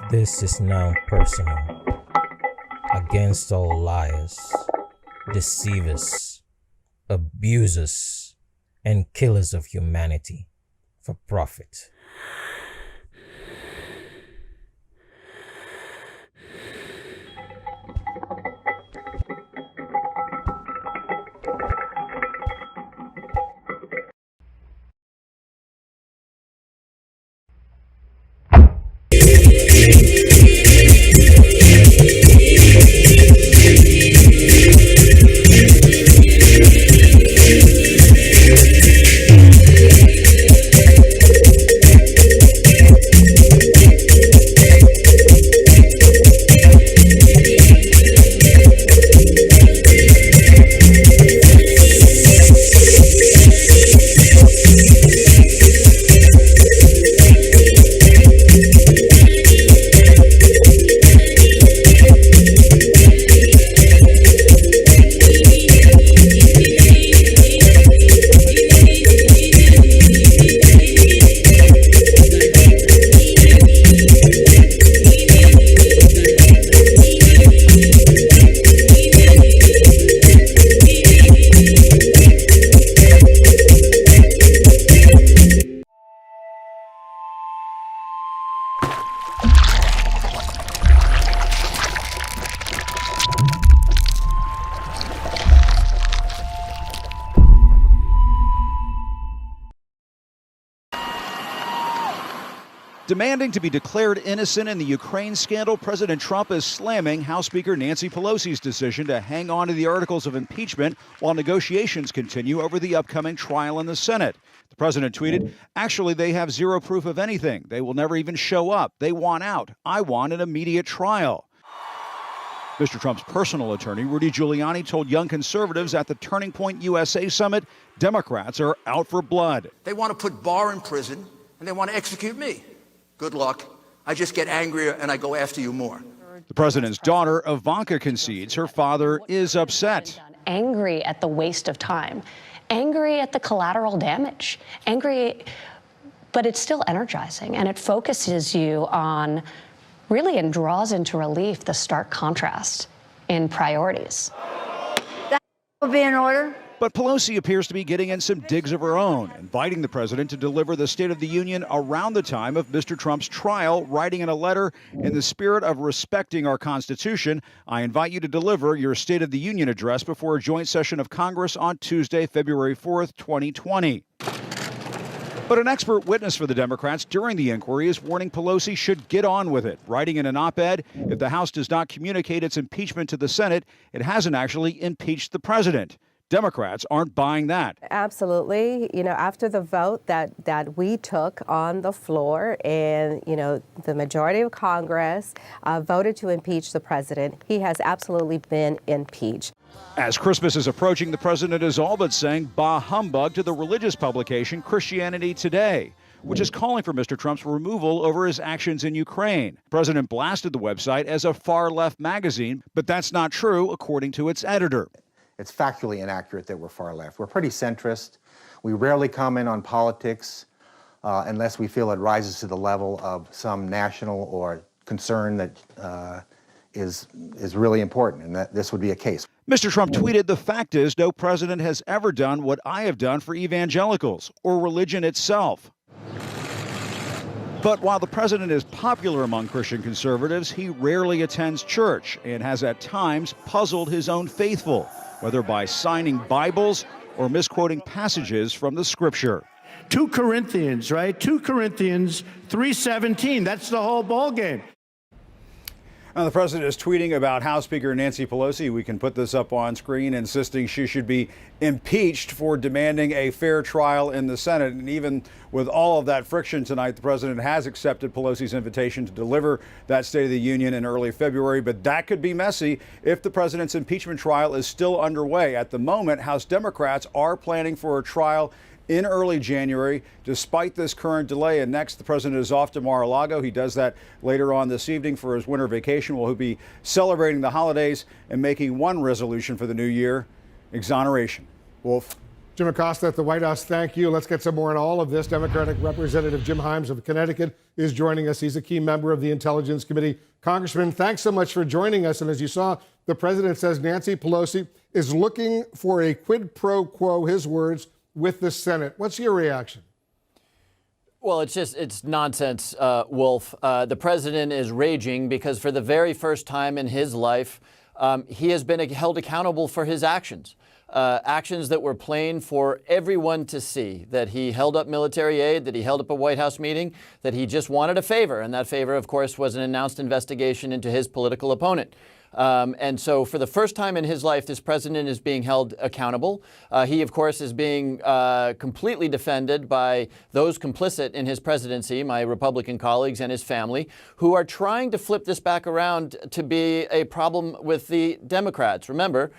This is now personal against all liars, deceivers, abusers, and killers of humanity for profit. Demanding to be declared innocent in the Ukraine scandal, President Trump is slamming House Speaker Nancy Pelosi's decision to hang on to the articles of impeachment while negotiations continue over the upcoming trial in the Senate. The president tweeted, "Actually, they have zero proof of anything. They will never even show up. They want out. I want an immediate trial." Mr. Trump's personal attorney, Rudy Giuliani, told young conservatives at the Turning Point USA summit, Democrats are out for blood. They want to put Barr in prison, and they want to execute me. Good luck. I just get angrier and I go after you more. The president's daughter, Ivanka, concedes her father is upset. Angry at the waste of time, angry at the collateral damage, angry, but it's still energizing, and it focuses you on, really, and draws into relief the stark contrast in priorities. That will be in order. But Pelosi appears to be getting in some digs of her own, inviting the president to deliver the State of the Union around the time of Mr. Trump's trial, writing in a letter, "In the spirit of respecting our Constitution, I invite you to deliver your State of the Union address before a joint session of Congress on Tuesday, February 4th, 2020. But an expert witness for the Democrats during the inquiry is warning Pelosi should get on with it, writing in an op-ed, if the House does not communicate its impeachment to the Senate, it hasn't actually impeached the president. Democrats aren't buying that. Absolutely. You know, after the vote that we took on the floor and, the majority of Congress voted to impeach the president, he has absolutely been impeached. As Christmas is approaching, the president is all but saying bah humbug to the religious publication Christianity Today, which is calling for Mr. Trump's removal over his actions in Ukraine. The president blasted the website as a far-left magazine, but that's not true, according to its editor. It's factually inaccurate that we're far left. We're pretty centrist. We rarely comment on politics unless we feel it rises to the level of some national or concern that is really important, and that this would be a case. Mr. Trump tweeted, "The fact is, no president has ever done what I have done for evangelicals or religion itself." But while the president is popular among Christian conservatives, he rarely attends church and has at times puzzled his own faithful, whether by signing Bibles or misquoting passages from the scripture. 2 Corinthians, right? 2 Corinthians 3:17. That's the whole ballgame. Now, the president is tweeting about House Speaker Nancy Pelosi. We can put this up on screen, insisting she should be impeached for demanding a fair trial in the Senate. And even with all of that friction tonight, the president has accepted Pelosi's invitation to deliver that State of the Union in early February. But that could be messy if the president's impeachment trial is still underway. At the moment, House Democrats are planning for a trial in early January, despite this current delay. And next, the president is off to Mar-a-Lago. He does that later on this evening for his winter vacation. He'll be celebrating the holidays and making one resolution for the new year: exoneration. Wolf. Jim Acosta at the White House, thank you. Let's get some more on all of this. Democratic Representative Jim Himes of Connecticut is joining us. He's a key member of the Intelligence Committee. Congressman, thanks so much for joining us. And as you saw, the president says Nancy Pelosi is looking for a quid pro quo, his words, with the Senate. What's your reaction? Well, it's nonsense, Wolf. The president is raging because for the very first time in his life, he has been held accountable for his actions. Actions that were plain for everyone to see, that he held up military aid, that he held up a White House meeting, that he just wanted a favor. And that favor, of course, was an announced investigation into his political opponent. And so for the first time in his life, this president is being held accountable. He, of course, is being completely defended by those complicit in his presidency, my Republican colleagues and his family, who are trying to flip this back around to be a problem with the Democrats. Remember,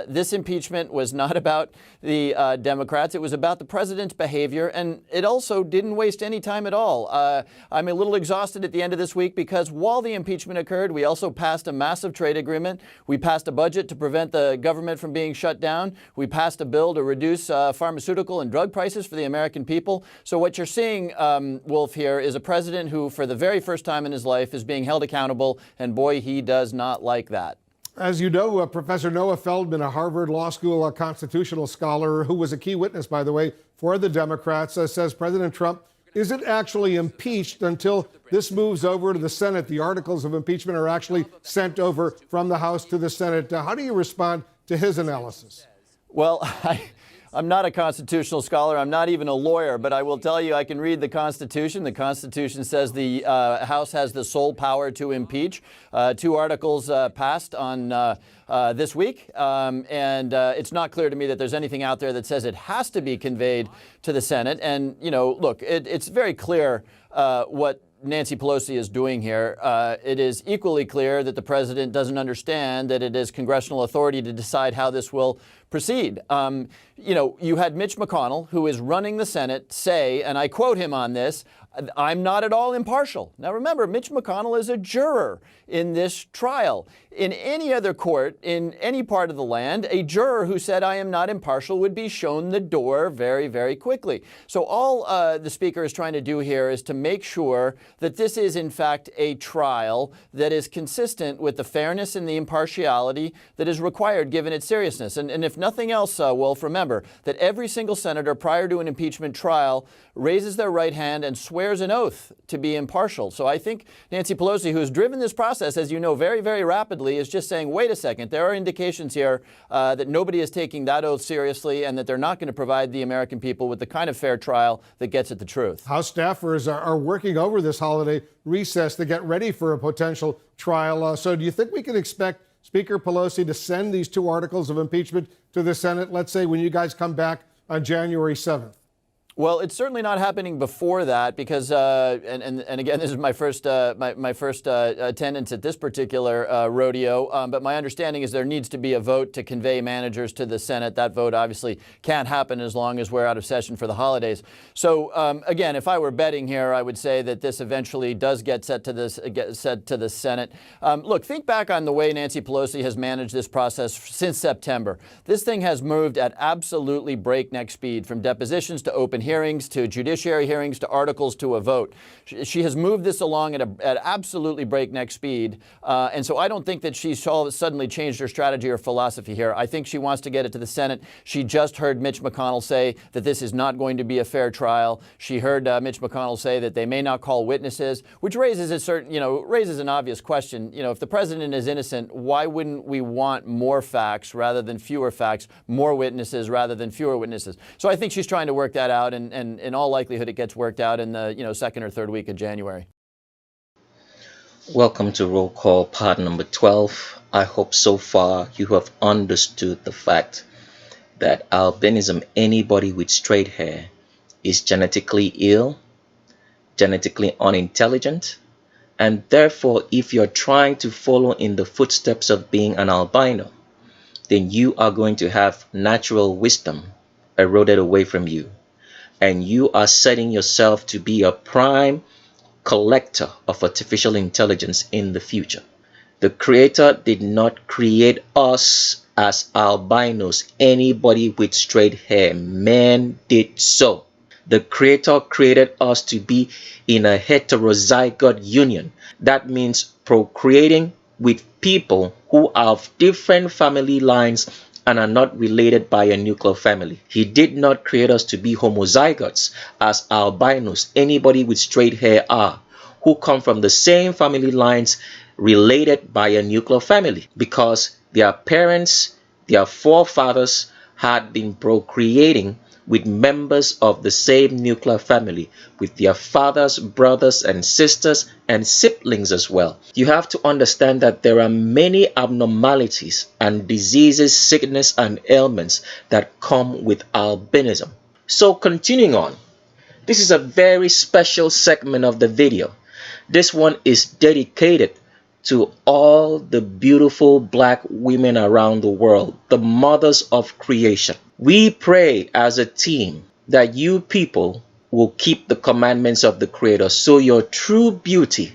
this impeachment was not about the Democrats. It was about the president's behavior, and it also didn't waste any time at all. I'm a little exhausted at the end of this week because while the impeachment occurred, we also passed a massive trade agreement. We passed a budget to prevent the government from being shut down. We passed a bill to reduce pharmaceutical and drug prices for the American people. So what you're seeing, Wolf, here is a president who, for the very first time in his life, is being held accountable, and boy, he does not like that. As you know, Professor Noah Feldman, a Harvard Law School constitutional scholar who was a key witness, by the way, for the Democrats, says President Trump isn't actually impeached until this moves over to the Senate. The articles of impeachment are actually sent over from the House to the Senate. How do you respond to his analysis? Well, I'm not a constitutional scholar. I'm not even a lawyer, but I will tell you I can read the Constitution. The Constitution says the House has the sole power to impeach. 2 articles passed on this week, and it's not clear to me that there's anything out there that says it has to be conveyed to the Senate. And, you know, look, it's very clear what Nancy Pelosi is doing here. It is equally clear that the president doesn't understand that it is congressional authority to decide how this will proceed. You know, you had Mitch McConnell, who is running the Senate, say, and I quote him on this, "I'm not at all impartial." Now remember, Mitch McConnell is a juror in this trial. In any other court, in any part of the land, a juror who said, "I am not impartial," would be shown the door very, very quickly. So all the Speaker is trying to do here is to make sure that this is, in fact, a trial that is consistent with the fairness and the impartiality that is required given its seriousness. And if nothing else, Wolf, remember that every single senator prior to an impeachment trial raises their right hand and swears an oath to be impartial. So I think Nancy Pelosi, who has driven this process, as you know, very, very rapidly, is just saying, wait a second, there are indications here that nobody is taking that oath seriously and that they're not going to provide the American people with the kind of fair trial that gets at the truth. House staffers are working over this holiday recess to get ready for a potential trial. So do you think we can expect Speaker Pelosi to send these 2 articles of impeachment to the Senate, let's say, when you guys come back on January 7th? Well, it's certainly not happening before that because, and again, this is my first attendance at this particular rodeo. But my understanding is there needs to be a vote to convey managers to the Senate. That vote obviously can't happen as long as we're out of session for the holidays. So again, if I were betting here, I would say that this eventually does get sent to the Senate. Look, think back on the way Nancy Pelosi has managed this process since September. This thing has moved at absolutely breakneck speed, from depositions to open hearings to judiciary hearings to articles to a vote. She has moved this along at absolutely breakneck speed. And so I don't think that she's suddenly changed her strategy or philosophy here. I think she wants to get it to the Senate. She just heard Mitch McConnell say that this is not going to be a fair trial. She heard Mitch McConnell say that they may not call witnesses, which raises raises an obvious question. You know, if the president is innocent, why wouldn't we want more facts rather than fewer facts, more witnesses rather than fewer witnesses? So I think she's trying to work that out. And in all likelihood, it gets worked out in the 2nd or 3rd week of January. Welcome to Roll Call part number 12. I hope so far you have understood the fact that albinism, anybody with straight hair, is genetically ill, genetically unintelligent, and therefore if you're trying to follow in the footsteps of being an albino, then you are going to have natural wisdom eroded away from you. And you are setting yourself to be a prime collector of artificial intelligence in the future. The Creator did not create us as albinos, anybody with straight hair. Man did so. The Creator created us to be in a heterozygote union. That means procreating with people who are of different family lines and are not related by a nuclear family. He did not create us to be homozygotes as albinos, anybody with straight hair are, who come from the same family lines related by a nuclear family, because their parents, their forefathers had been procreating with members of the same nuclear family, with their fathers, brothers and sisters and siblings as well. You have to understand that there are many abnormalities and diseases, sickness and ailments that come with albinism. So continuing on, this is a very special segment of the video. This one is dedicated to all the beautiful black women around the world, the mothers of creation. We pray as a team that you people will keep the commandments of the Creator, so your true beauty,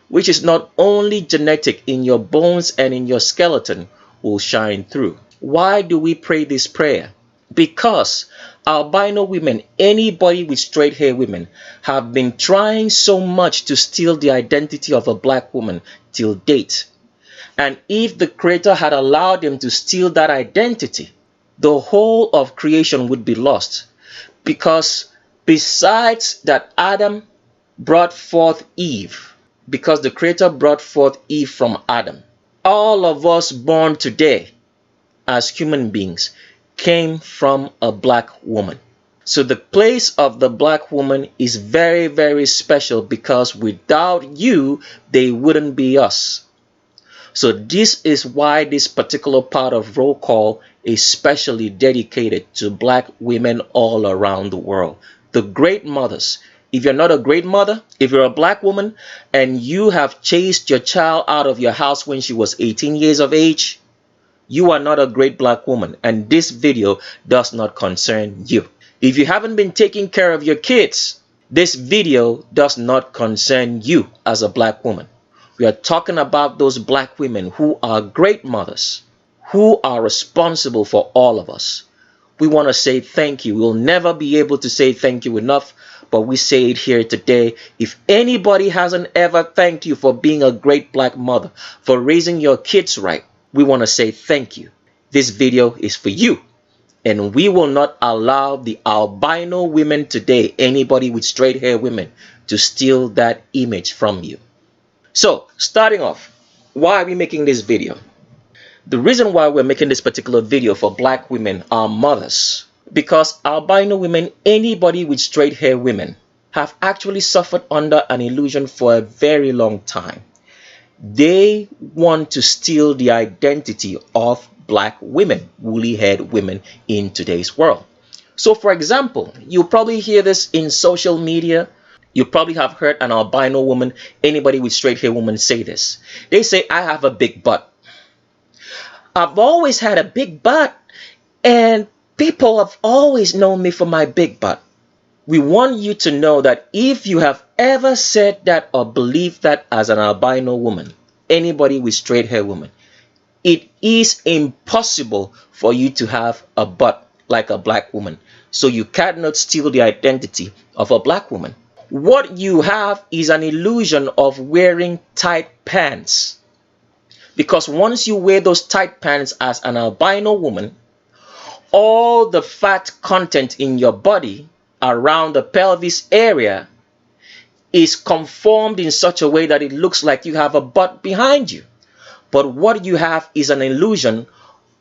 which is not only genetic in your bones and in your skeleton, will shine through. Why do we pray this prayer? Because albino women, anybody with straight hair women, have been trying so much to steal the identity of a black woman till date. And if the Creator had allowed them to steal that identity, the whole of creation would be lost. Because besides that Adam brought forth Eve, because the Creator brought forth Eve from Adam, all of us born today as human beings came from a black woman. So the place of the black woman is very, very special, because without you, they wouldn't be us. So this is why this particular part of Roll Call is specially dedicated to black women all around the world. The great mothers. If you're not a great mother, if you're a black woman and you have chased your child out of your house when she was 18 years of age, you are not a great black woman, and this video does not concern you. If you haven't been taking care of your kids, this video does not concern you as a black woman. We are talking about those black women who are great mothers, who are responsible for all of us. We want to say thank you. We'll never be able to say thank you enough, but we say it here today. If anybody hasn't ever thanked you for being a great black mother, for raising your kids right, we want to say thank you. This video is for you. And we will not allow the albino women today, anybody with straight hair women, to steal that image from you. So, starting off, why are we making this video? The reason why we're making this particular video for black women, our mothers, because albino women, anybody with straight hair women, have actually suffered under an illusion for a very long time. They want to steal the identity of black women, woolly-haired women in today's world. So, for example, you probably hear this in social media. You probably have heard an albino woman, anybody with straight hair woman, say this. They say, I have a big butt. I've always had a big butt, and people have always known me for my big butt. We want you to know that if you have ever said that or believed that as an albino woman, anybody with straight hair woman, it is impossible for you to have a butt like a black woman. So you cannot steal the identity of a black woman. What you have is an illusion of wearing tight pants. Because once you wear those tight pants as an albino woman, all the fat content in your body around the pelvis area is conformed in such a way that it looks like you have a butt behind you. But what you have is an illusion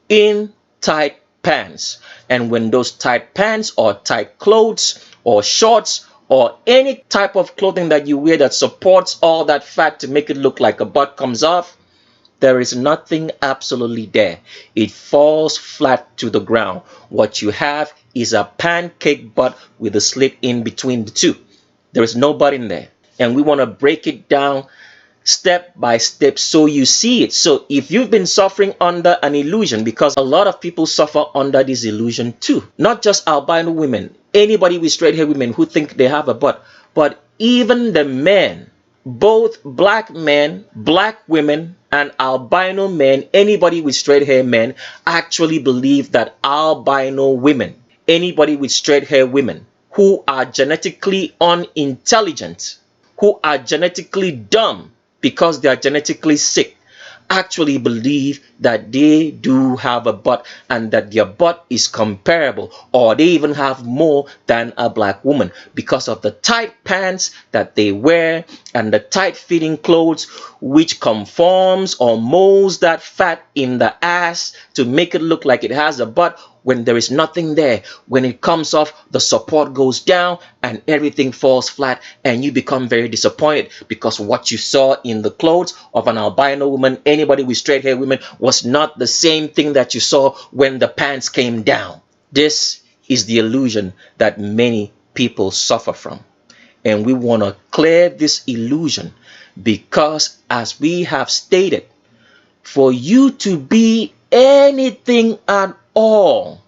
in tight pants. And when those tight pants or tight clothes or shorts or any type of clothing that you wear that supports all that fat to make it look like a butt comes off, there is nothing absolutely there. It falls flat to the ground. What you have is a pancake butt with a slit in between the two. There is no butt in there. And we want to break it down step by step so you see it. So if you've been suffering under an illusion, because a lot of people suffer under this illusion too, not just albino women, anybody with straight hair women who think they have a butt, but even the men both black men, black women, and albino men, anybody with straight hair men, actually believe that albino women, anybody with straight hair women who are genetically unintelligent, who are genetically dumb because they are genetically sick, actually believe that they do have a butt and that their butt is comparable, or they even have more than a black woman because of the tight pants that they wear and the tight fitting clothes which conforms or molds that fat in the ass to make it look like it has a butt when there is nothing there. When it comes off, the support goes down and everything falls flat, and you become very disappointed because what you saw in the clothes of an albino woman, anybody with straight hair women, was not the same thing that you saw when the pants came down. This is the illusion that many people suffer from. And we want to clear this illusion because, as we have stated, for you to be anything at all,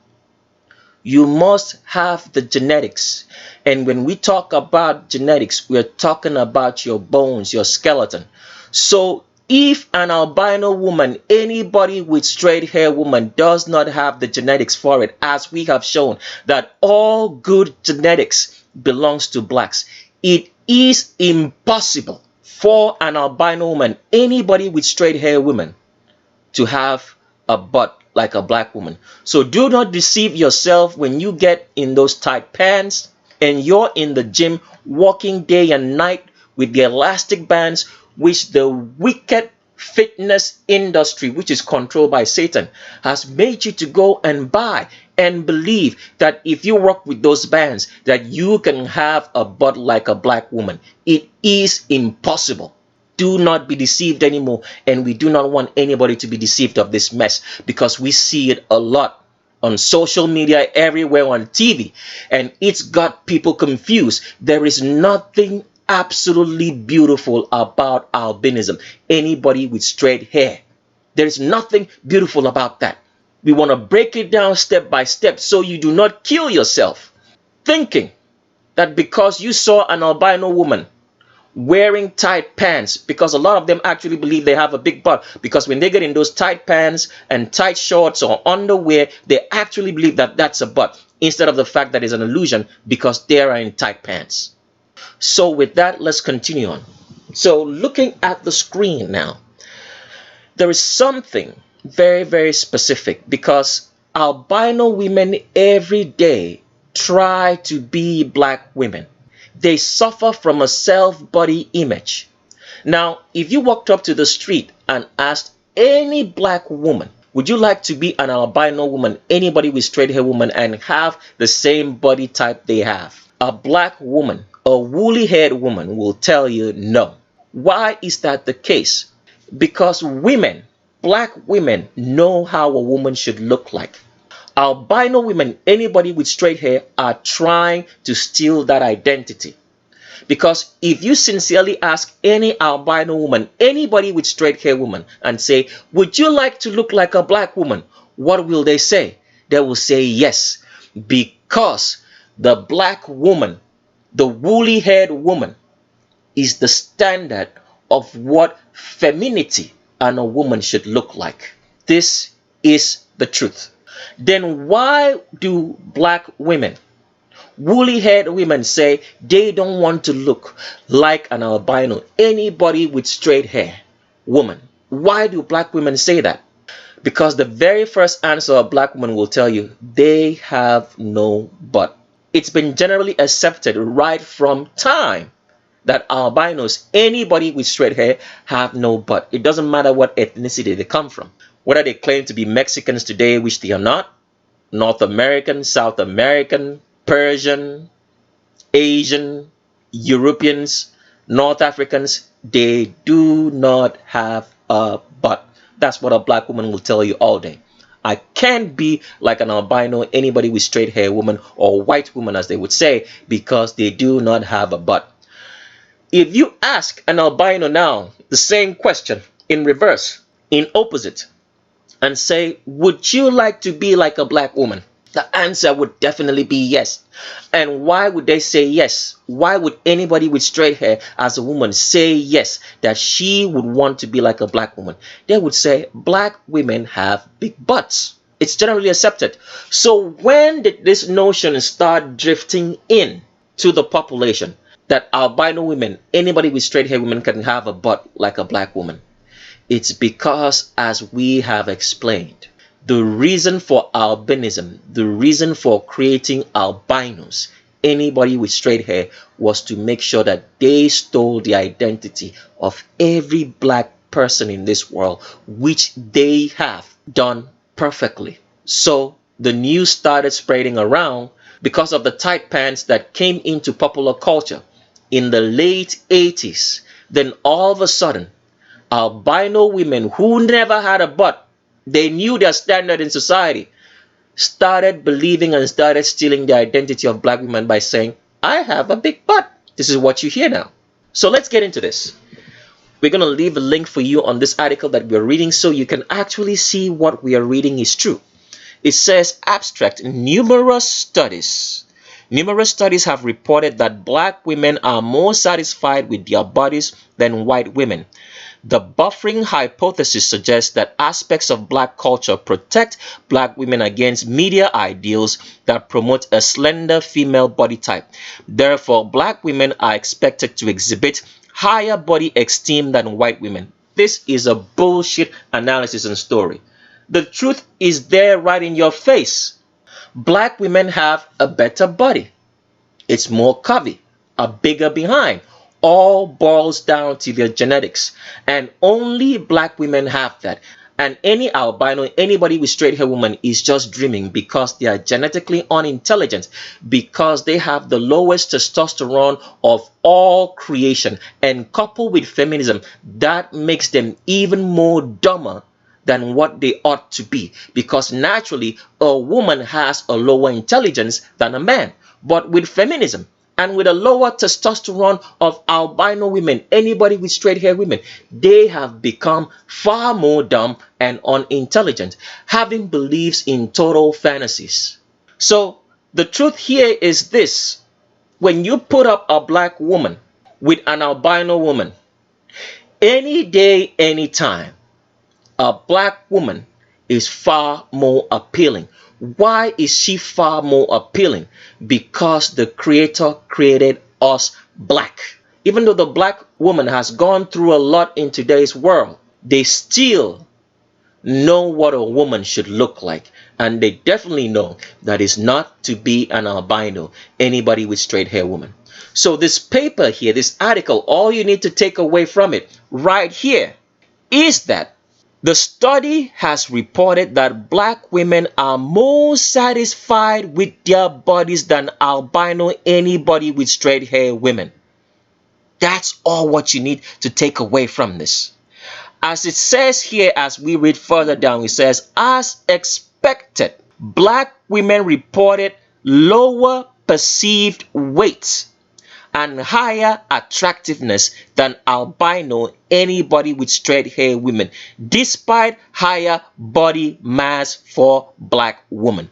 you must have the genetics. And when we talk about genetics, we're talking about your bones, your skeleton. So if an albino woman, anybody with straight hair woman, does not have the genetics for it, as we have shown that all good genetics belongs to blacks, it is impossible for an albino woman, anybody with straight hair woman, to have a butt like a black woman. So do not deceive yourself when you get in those tight pants and you're in the gym walking day and night with the elastic bands which the wicked fitness industry, which is controlled by Satan, has made you to go and buy and believe that if you rock with those bands that you can have a butt like a black woman. It is impossible. Do not be deceived anymore, and we do not want anybody to be deceived of this mess because we see it a lot on social media, everywhere on TV, and it's got people confused. There is nothing absolutely beautiful about albinism. Anybody with straight hair, there is nothing beautiful about that. We want to break it down step by step so you do not kill yourself thinking that because you saw an albino woman wearing tight pants, because a lot of them actually believe they have a big butt, because when they get in those tight pants and tight shorts or underwear, they actually believe that that's a butt, instead of the fact that it's an illusion because they are in tight pants. So with that, let's continue on. So looking at the screen now, there is something very, very specific, because albino women every day try to be black women. They suffer from a self-body image. Now, if you walked up to the street and asked any black woman, would you like to be an albino woman, anybody with straight hair woman, and have the same body type they have? A black woman, a woolly-haired woman, will tell you no. Why is that the case? Because women, black women, know how a woman should look like. Albino women, anybody with straight hair, are trying to steal that identity. Because if you sincerely ask any albino woman, anybody with straight hair woman, and say, would you like to look like a black woman? What will they say? They will say yes. Because the black woman, the woolly-haired woman, is the standard of what femininity and a woman should look like. This is the truth. Then why do black women, woolly-haired women, say they don't want to look like an albino, anybody with straight hair woman? Why do black women say that? Because the very first answer a black woman will tell you, they have no butt. It's been generally accepted right from time that albinos, anybody with straight hair, have no butt. It doesn't matter what ethnicity they come from. Whether they claim to be Mexicans today, which they are not, North American, South American, Persian, Asian, Europeans, North Africans, they do not have a butt. That's what a black woman will tell you all day. I can't be like an albino, anybody with straight hair woman, or white woman as they would say, because they do not have a butt. If you ask an albino now the same question in reverse, in opposite, and say, would you like to be like a black woman? The answer would definitely be yes. And why would they say yes? Why would anybody with straight hair as a woman say yes, that she would want to be like a black woman? They would say black women have big butts. It's generally accepted. So when did this notion start drifting in to the population that albino women, anybody with straight hair women, can have a butt like a black woman? It's because, as we have explained, the reason for albinism, the reason for creating albinos, anybody with straight hair, was to make sure that they stole the identity of every black person in this world, which they have done perfectly. So the news started spreading around because of the tight pants that came into popular culture in the late 80s. Then all of a sudden, albino women who never had a butt, they knew their standard in society, started believing and started stealing the identity of black women by saying, I have a big butt. This is what you hear now. So let's get into this. We're going to leave a link for you on this article that we're reading so you can actually see what we are reading is true. It says, abstract, numerous studies have reported that black women are more satisfied with their bodies than white women. The buffering hypothesis suggests that aspects of black culture protect black women against media ideals that promote a slender female body type. Therefore, black women are expected to exhibit higher body esteem than white women. This is a bullshit analysis and story. The truth is there right in your face. Black women have a better body. It's more curvy, a bigger behind. All boils down to their genetics, and only black women have that. And any albino, anybody with straight hair woman, is just dreaming because they are genetically unintelligent, because they have the lowest testosterone of all creation, and coupled with feminism, that makes them even more dumber than what they ought to be, because naturally a woman has a lower intelligence than a man. But with feminism and with a lower testosterone of albino women, anybody with straight hair women, they have become far more dumb and unintelligent, having beliefs in total fantasies. So the truth here is this: when you put up a black woman with an albino woman, any day, any time, a black woman is far more appealing. Why is she far more appealing? Because the Creator created us black. Even though the black woman has gone through a lot in today's world, they still know what a woman should look like. And they definitely know that it's not to be an albino, anybody with straight hair woman. So this paper here, this article, all you need to take away from it right here is that the study has reported that black women are more satisfied with their bodies than albino, anybody with straight hair women. That's all what you need to take away from this. As it says here, as we read further down, it says, as expected, black women reported lower perceived weight and higher attractiveness than albino, anybody with straight hair women, despite higher body mass for black women.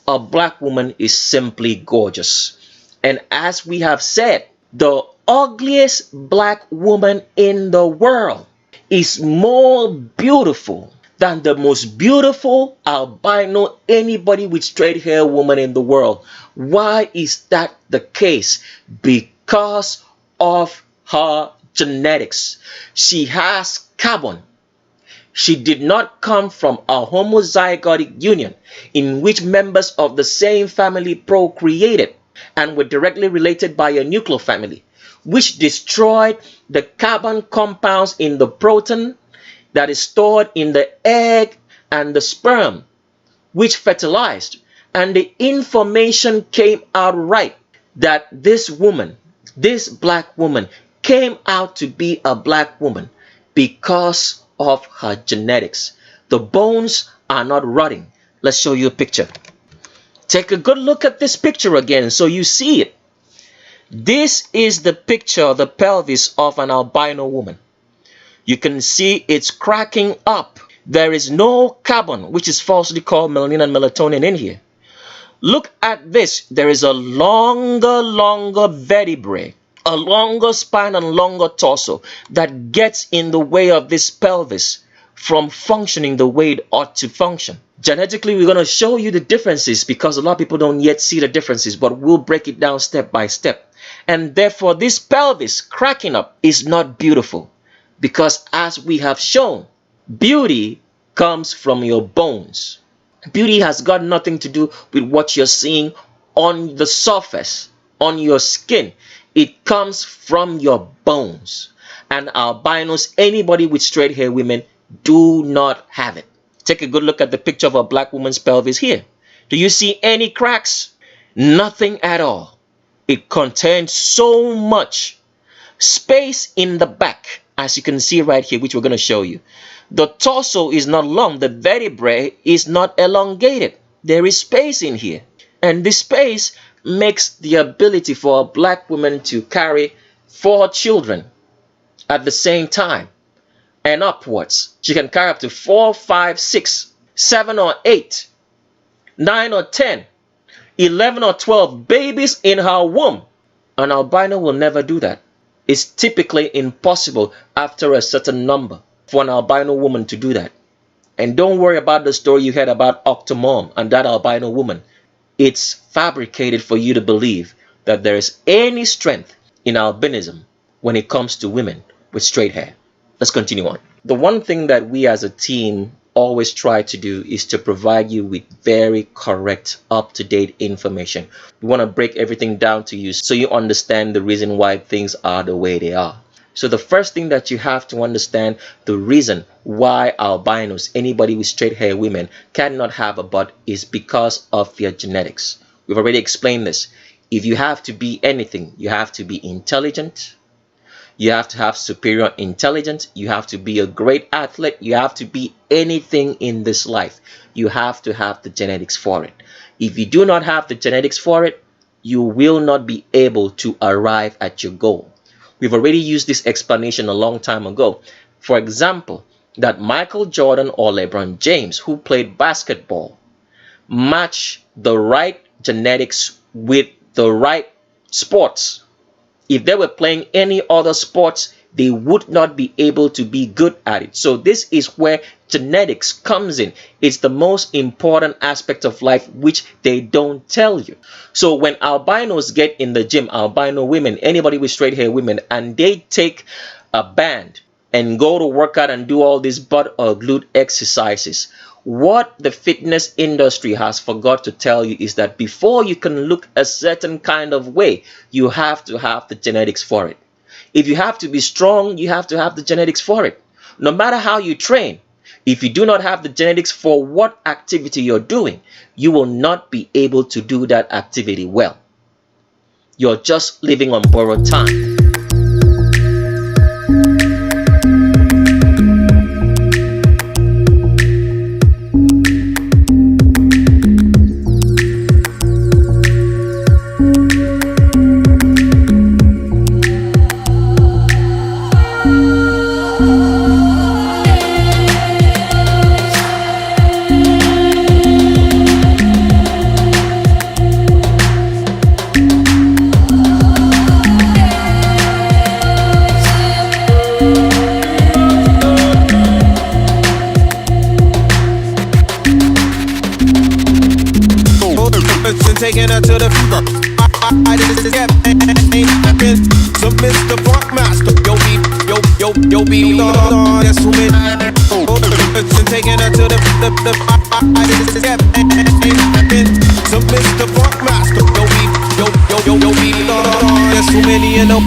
A black woman is simply gorgeous. And as we have said, the ugliest black woman in the world is more beautiful than the most beautiful albino, anybody with straight hair woman in the world. Why is that the case? Because of her genetics. She has carbon. She did not come from a homozygotic union in which members of the same family procreated and were directly related by a nuclear family, which destroyed the carbon compounds in the protein that is stored in the egg and the sperm, which fertilized. And the information came out right that this woman, this black woman, came out to be a black woman because of her genetics. The bones are not rotting. Let's show you a picture. Take a good look at this picture again so you see it. This is the picture of the pelvis of an albino woman. You can see it's cracking up. There is no carbon, which is falsely called melanin and melatonin, in here. Look at this. There is a longer vertebrae, a longer spine and longer torso that gets in the way of this pelvis from functioning the way it ought to function. Genetically, we're going to show you the differences because a lot of people don't yet see the differences, but we'll break it down step by step. And therefore, this pelvis cracking up is not beautiful because, as we have shown, beauty comes from your bones. Beauty has got nothing to do with what you're seeing on the surface, on your skin. It comes from your bones. And albinos, anybody with straight hair women, do not have it. Take a good look at the picture of a black woman's pelvis here. Do you see any cracks? Nothing at all. It contains so much space in the back, as you can see right here, which we're going to show you. The torso is not long. The vertebrae is not elongated. There is space in here. And this space makes the ability for a black woman to carry 4 children at the same time and upwards. She can carry up to 4, 5, 6, 7 or 8, 9 or 10, 11 or 12 babies in her womb. An albino will never do that. It's typically impossible after a certain number for an albino woman to do that. And don't worry about the story you heard about Octomom and that albino woman. It's fabricated for you to believe that there is any strength in albinism when it comes to women with straight hair. Let's continue on. The one thing that we as a team always try to do is to provide you with very correct, up-to-date information. We want to break everything down to you so you understand the reason why things are the way they are. So the first thing that you have to understand, the reason why albinos, anybody with straight hair women, cannot have a butt is because of their genetics. We've already explained this. If you have to be anything, you have to be intelligent. You have to have superior intelligence. You have to be a great athlete. You have to be anything in this life. You have to have the genetics for it. If you do not have the genetics for it, you will not be able to arrive at your goal. We've already used this explanation a long time ago. For example, that Michael Jordan or LeBron James, who played basketball, match the right genetics with the right sports. If they were playing any other sports, they would not be able to be good at it. So this is where genetics comes in. It's the most important aspect of life, which they don't tell you. So when albinos get in the gym, albino women, anybody with straight hair women, and they take a band and go to work out and do all these butt or glute exercises, what the fitness industry has forgot to tell you is that before you can look a certain kind of way, you have to have the genetics for it. If you have to be strong, you have to have the genetics for it. No matter how you train, if you do not have the genetics for what activity you're doing, you will not be able to do that activity well. You're just living on borrowed time. Taking her to the I just get so Mr. Funkmaster, yo be that's who made taking her to the I just get so Mr. Funkmaster, yo be that's who many you know.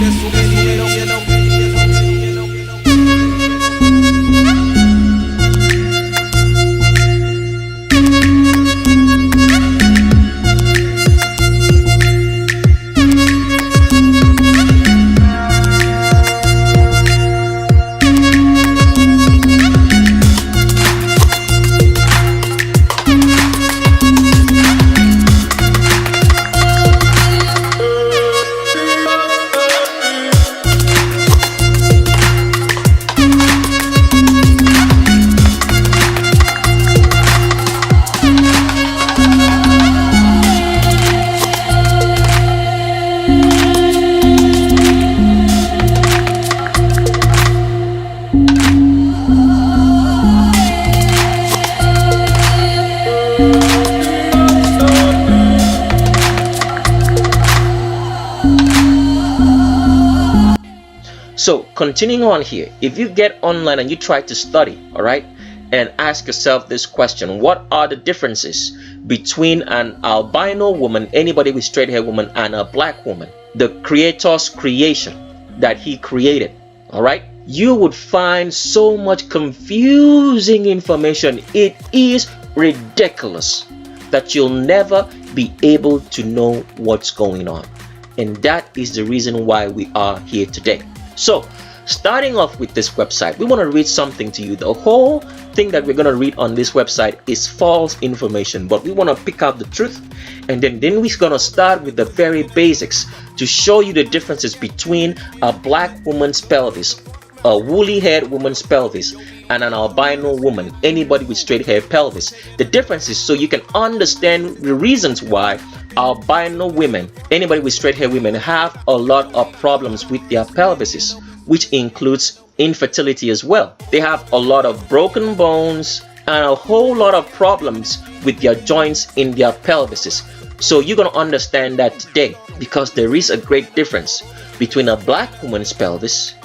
So continuing on here, if you get online and you try to study, all right, and ask yourself this question: what are the differences between an albino woman, anybody with straight hair woman, and a black woman? The creator's creation that he created, all right, you would find so much confusing information. It is ridiculous that you'll never be able to know what's going on. And that is the reason why we are here today. So, starting off with this website, we want to read something to you. The whole thing that we're going to read on this website is false information, but we want to pick out the truth, and then we're going to start with the very basics to show you the differences between a black woman's pelvis, a woolly-haired woman's pelvis, and an albino woman, anybody with straight hair pelvis. The differences, so you can understand the reasons why albino women, anybody with straight hair women, have a lot of problems with their pelvises, which includes infertility as well. They have a lot of broken bones and a whole lot of problems with their joints in their pelvises. So you're going to understand that today, because there is a great difference between a black woman's pelvis,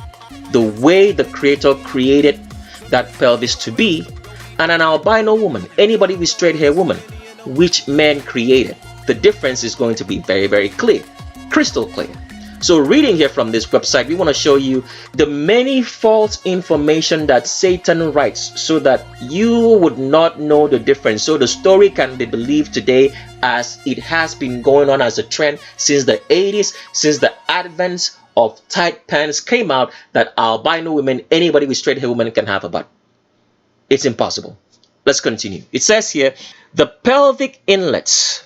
the way the creator created that pelvis to be, and an albino woman, anybody with straight hair woman, which man created. The difference is going to be very, very clear, crystal clear. So reading here from this website, we want to show you the many false information that Satan writes so that you would not know the difference. So the story can be believed today as it has been going on as a trend since the 80s, since the advent of tight pants came out, that albino women, anybody with straight hair women, can have a butt. It's impossible. Let's continue. It says here, the pelvic inlets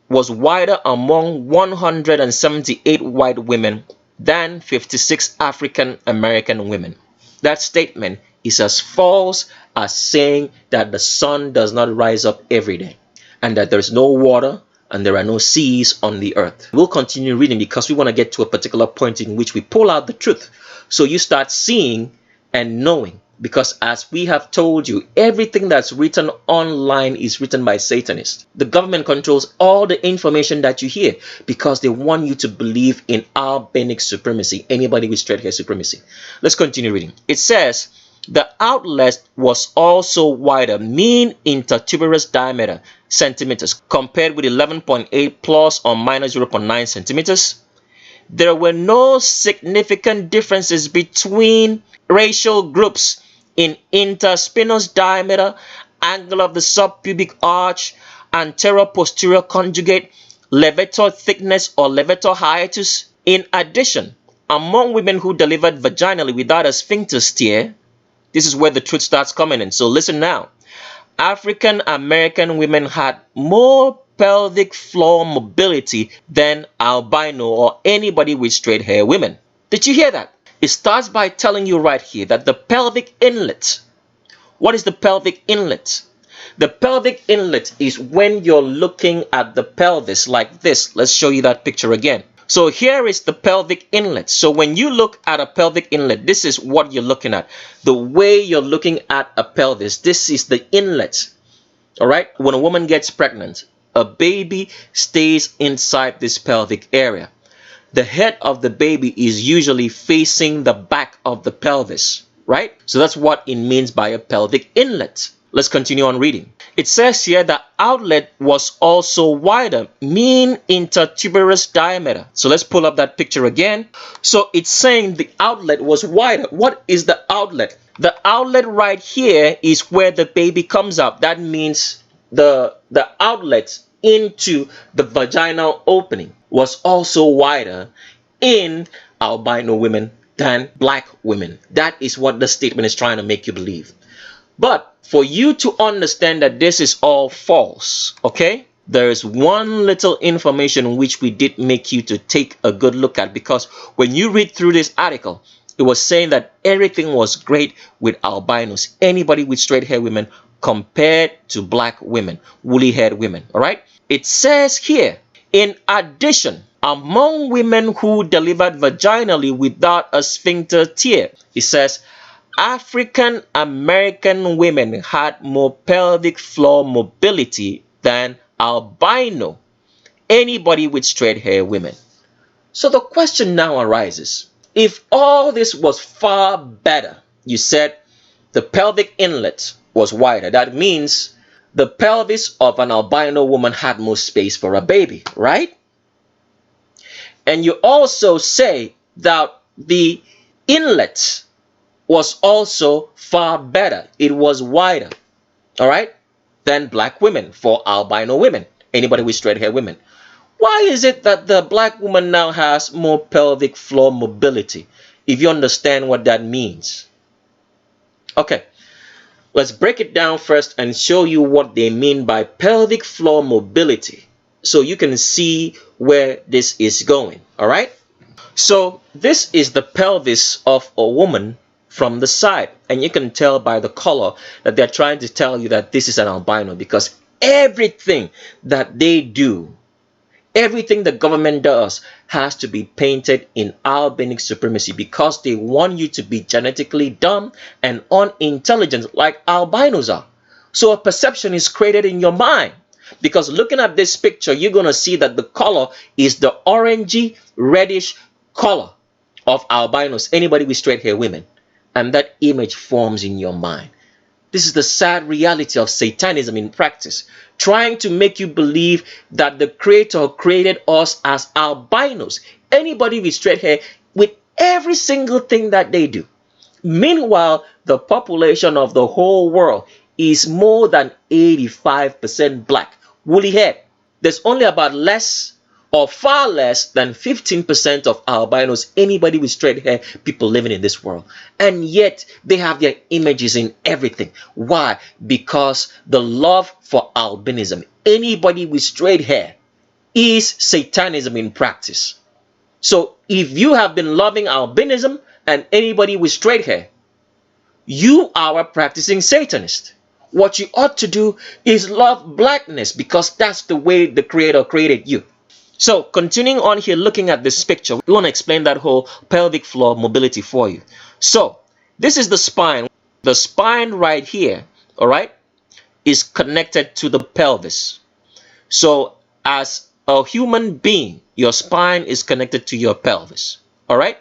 was wider among 178 white women than 56 African American women. That statement is as false as saying that the sun does not rise up every day and that there's no water and there are no seas on the earth. We'll continue reading because we want to get to a particular point in which we pull out the truth, so you start seeing and knowing. Because as we have told you, everything that's written online is written by Satanists. The government controls all the information that you hear because they want you to believe in albanic supremacy, anybody with straight hair supremacy. Let's continue reading. It says, the outlet was also wider, mean intertuberous diameter, centimeters, compared with 11.8 plus or minus 0.9 centimeters. There were no significant differences between racial groups in interspinous diameter, angle of the subpubic arch, antero-posterior conjugate, levator thickness or levator hiatus. In addition, among women who delivered vaginally without a sphincter tear, this is where the truth starts coming in. So listen now. African American women had more pelvic floor mobility than albino or anybody with straight hair women. Did you hear that? It starts by telling you right here that the pelvic inlet. What is the pelvic inlet? The pelvic inlet is when you're looking at the pelvis like this. Let's show you that picture again. So here is the pelvic inlet. So when you look at a pelvic inlet, this is what you're looking at. The way you're looking at a pelvis, this is the inlet. All right? When a woman gets pregnant, a baby stays inside this pelvic area. The head of the baby is usually facing the back of the pelvis, right? So that's what it means by a pelvic inlet. Let's continue on reading. It says here the outlet was also wider, mean intertuberous diameter. So let's pull up that picture again. So it's saying the outlet was wider. What is the outlet? The outlet right here is where the baby comes up. That means the outlet into the vaginal opening was also wider in albino women than black women. That is what the statement is trying to make you believe. But for you to understand that this is all false, okay, there is one little information which we did make you to take a good look at, because when you read through this article, it was saying that everything was great with albinos, anybody with straight hair women, compared to black women, woolly haired women. All right. It says here, in addition, among women who delivered vaginally without a sphincter tear, it says African American women had more pelvic floor mobility than albino anybody with straight hair women. So the question now arises, if all this was far better, you said the pelvic inlet was wider, that means the pelvis of an albino woman had more space for a baby, right? And you also say that the inlet was also far better, it was wider, all right, than black women, for albino women, anybody with straight hair women. Why is it that the black woman now has more pelvic floor mobility, if you understand what that means? Okay, let's break it down first and show you what they mean by pelvic floor mobility, so you can see where this is going, all right? So this is the pelvis of a woman from the side, and you can tell by the color that they're trying to tell you that this is an albino, because everything that they do, everything the government does, has to be painted in albinic supremacy, because they want you to be genetically dumb and unintelligent like albinos are. So a perception is created in your mind, because looking at this picture, you're going to see that the color is the orangey reddish color of albinos, anybody with straight hair women, and that image forms in your mind. This is the sad reality of Satanism in practice, trying to make you believe that the Creator created us as albinos, anybody with straight hair, with every single thing that they do. Meanwhile, the population of the whole world is more than 85% black, woolly hair. There's only about less or far less than 15% of albinos, anybody with straight hair, people living in this world. And yet they have their images in everything. Why? Because the love for albinism, anybody with straight hair, is Satanism in practice. So if you have been loving albinism and anybody with straight hair, you are a practicing Satanist. What you ought to do is love blackness, because that's the way the Creator created you. So continuing on here, looking at this picture, we want to explain that whole pelvic floor mobility for you. So this is the spine. The spine right here, all right, is connected to the pelvis. So as a human being, your spine is connected to your pelvis, all right?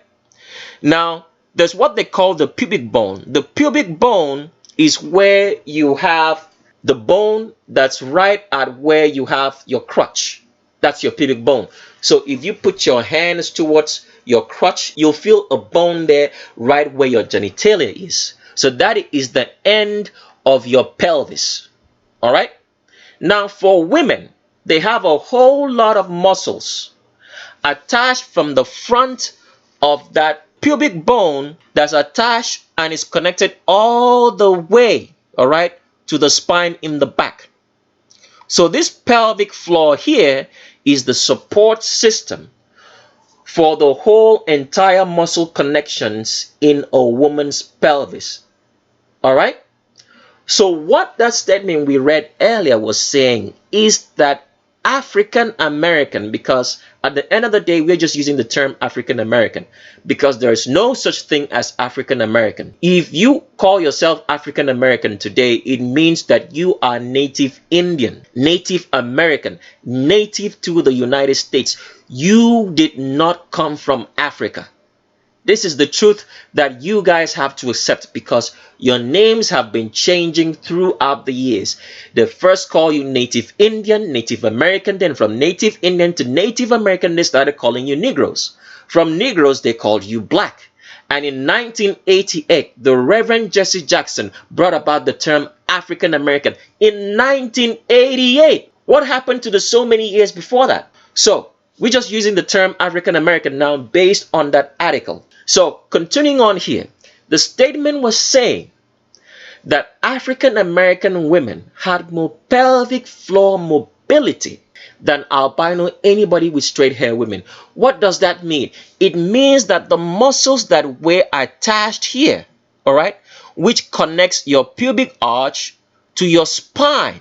Now, there's what they call the pubic bone. The pubic bone is where you have the bone that's right at where you have your crotch. That's your pubic bone. So if you put your hands towards your crotch, you'll feel a bone there right where your genitalia is. So that is the end of your pelvis. All right? Now for women, they have a whole lot of muscles attached from the front of that pubic bone that's attached and is connected all the way, all right, to the spine in the back. So this pelvic floor here is the support system for the whole entire muscle connections in a woman's pelvis. All right? So what that statement we read earlier was saying is that African American, because at the end of the day, we're just using the term African American, because there is no such thing as African American. If you call yourself African American today, it means that you are Native Indian, Native American, native to the United States. You did not come from Africa. This is the truth that you guys have to accept, because your names have been changing throughout the years. They first call you Native Indian, Native American, then from Native Indian to Native American, they started calling you Negroes. From Negroes, they called you Black. And in 1988, the Reverend Jesse Jackson brought about the term African American in 1988. What happened to the so many years before that? So we're just using the term African American now based on that article. So continuing on here, the statement was saying that African American women had more pelvic floor mobility than albino anybody with straight hair women. What does that mean? It means that the muscles that were attached here, all right, which connects your pubic arch to your spine,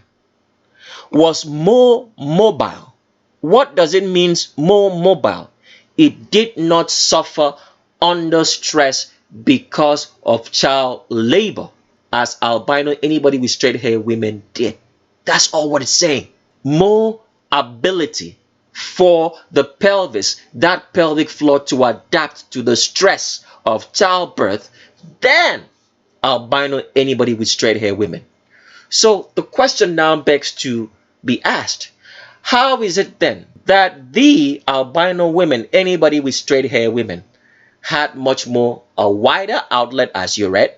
was more mobile. What does it mean more mobile? It did not suffer under stress because of child labor as albino anybody with straight hair women did. That's all what it's saying. more ability for the pelvis, that pelvic floor, to adapt to the stress of childbirth than albino anybody with straight hair women. So the question now begs to be asked, how is it then that the albino women, anybody with straight hair women, had much more, a wider outlet, as you read,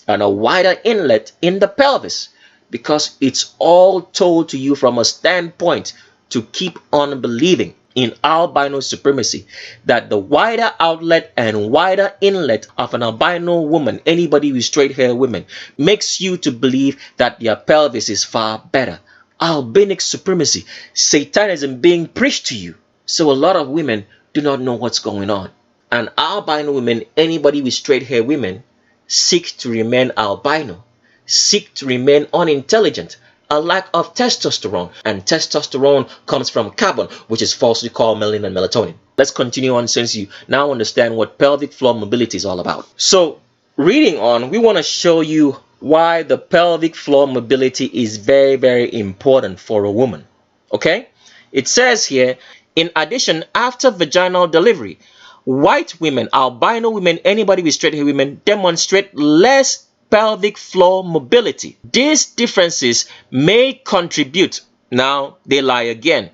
and a wider inlet in the pelvis? Because it's all told to you from a standpoint to keep on believing in albino supremacy, that the wider outlet and wider inlet of an albino woman, anybody with straight hair women, makes you to believe that their pelvis is far better. Albinic supremacy, Satanism being preached to you. So a lot of women do not know what's going on. And albino women, anybody with straight hair women, seek to remain albino, seek to remain unintelligent, a lack of testosterone. And testosterone comes from carbon, which is falsely called melanin and melatonin. Let's continue on, since you now understand what pelvic floor mobility is all about. So reading on, we want to show you why the pelvic floor mobility is very, very important for a woman. Okay? It says here, in addition, after vaginal delivery, white women, albino women, anybody with straight hair women demonstrate less pelvic floor mobility. These differences may contribute. Now, they lie again.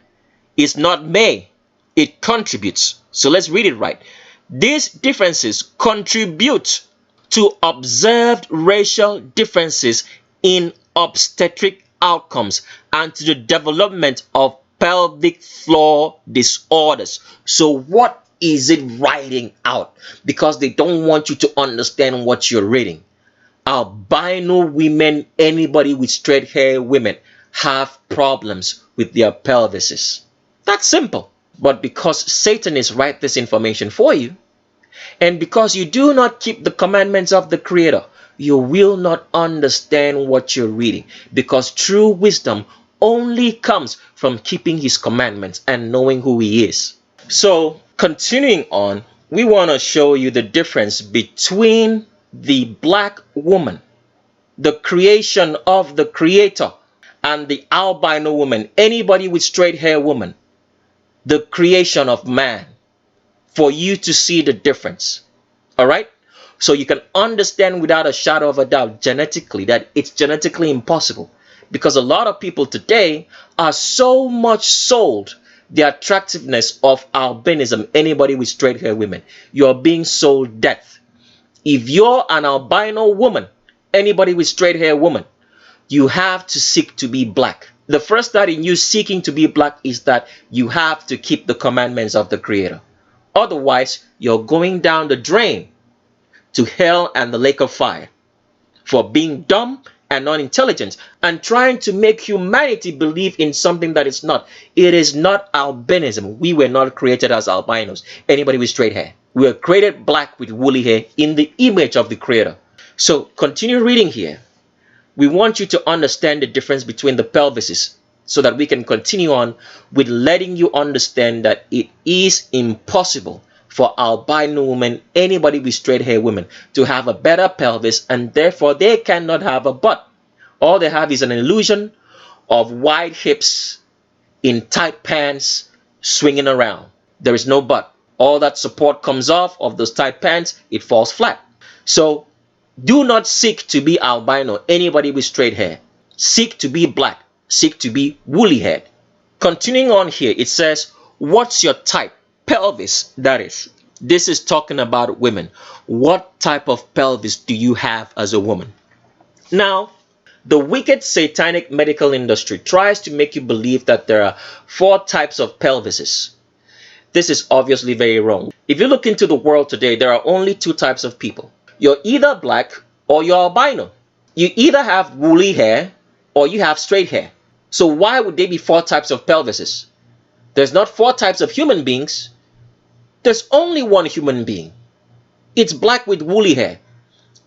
It's not may, it contributes. So let's read it right. These differences contribute to observed racial differences in obstetric outcomes and to the development of pelvic floor disorders. So what is it writing out? Because they don't want you to understand what you're reading. Albino women, anybody with straight hair women, have problems with their pelvises. That's simple. But because Satan is writing this information for you, and because you do not keep the commandments of the Creator, you will not understand what you're reading. Because true wisdom only comes from keeping His commandments and knowing who He is. So, continuing on, we want to show you the difference between the black woman, the creation of the Creator, and the albino woman, anybody with straight hair woman, the creation of man, for you to see the difference. All right? So you can understand without a shadow of a doubt genetically that it's genetically impossible, because a lot of people today are so much sold the attractiveness of albinism, anybody with straight hair women. You're being sold death. If you're an albino woman, anybody with straight hair woman, you have to seek to be black. The first step in you seeking to be black is that you have to keep the commandments of the Creator. Otherwise, you're going down the drain to hell and the lake of fire for being dumb and unintelligent and trying to make humanity believe in something that it's not. It is not albinism. We were not created as albinos, anybody with straight hair. We were created black with woolly hair in the image of the Creator. So continue reading here. We want you to understand the difference between the pelvises so that we can continue on with letting you understand that it is impossible for albino women, anybody with straight hair women, to have a better pelvis, and therefore they cannot have a butt. All they have is an illusion of wide hips in tight pants swinging around. There is no butt. All that support comes off of those tight pants, it falls flat. So do not seek to be albino, anybody with straight hair. Seek to be black. Seek to be woolly haired. Continuing on here, it says, what's your type? Pelvis, that is. This is talking about women. What type of pelvis do you have as a woman? Now, the wicked satanic medical industry tries to make you believe that there are 4 types of pelvises. This is obviously very wrong. If you look into the world today, there are only 2 types of people. You're either black or you're albino. You either have woolly hair or you have straight hair. So why would there be 4 types of pelvises? There's not 4 types of human beings. There's only one human being. It's black with woolly hair.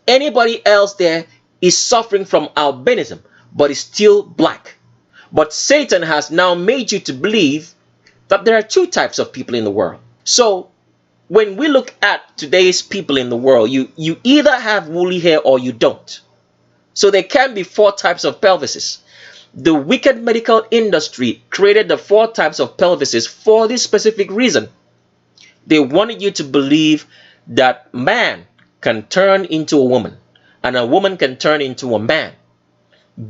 Anybody else there is suffering from albinism, but is still black. But Satan has now made you to believe that there are 2 types of people in the world. So when we look at today's people in the world, you either have woolly hair or you don't. So there can be 4 types of pelvises. The wicked medical industry created the 4 types of pelvises for this specific reason. They wanted you to believe that man can turn into a woman and a woman can turn into a man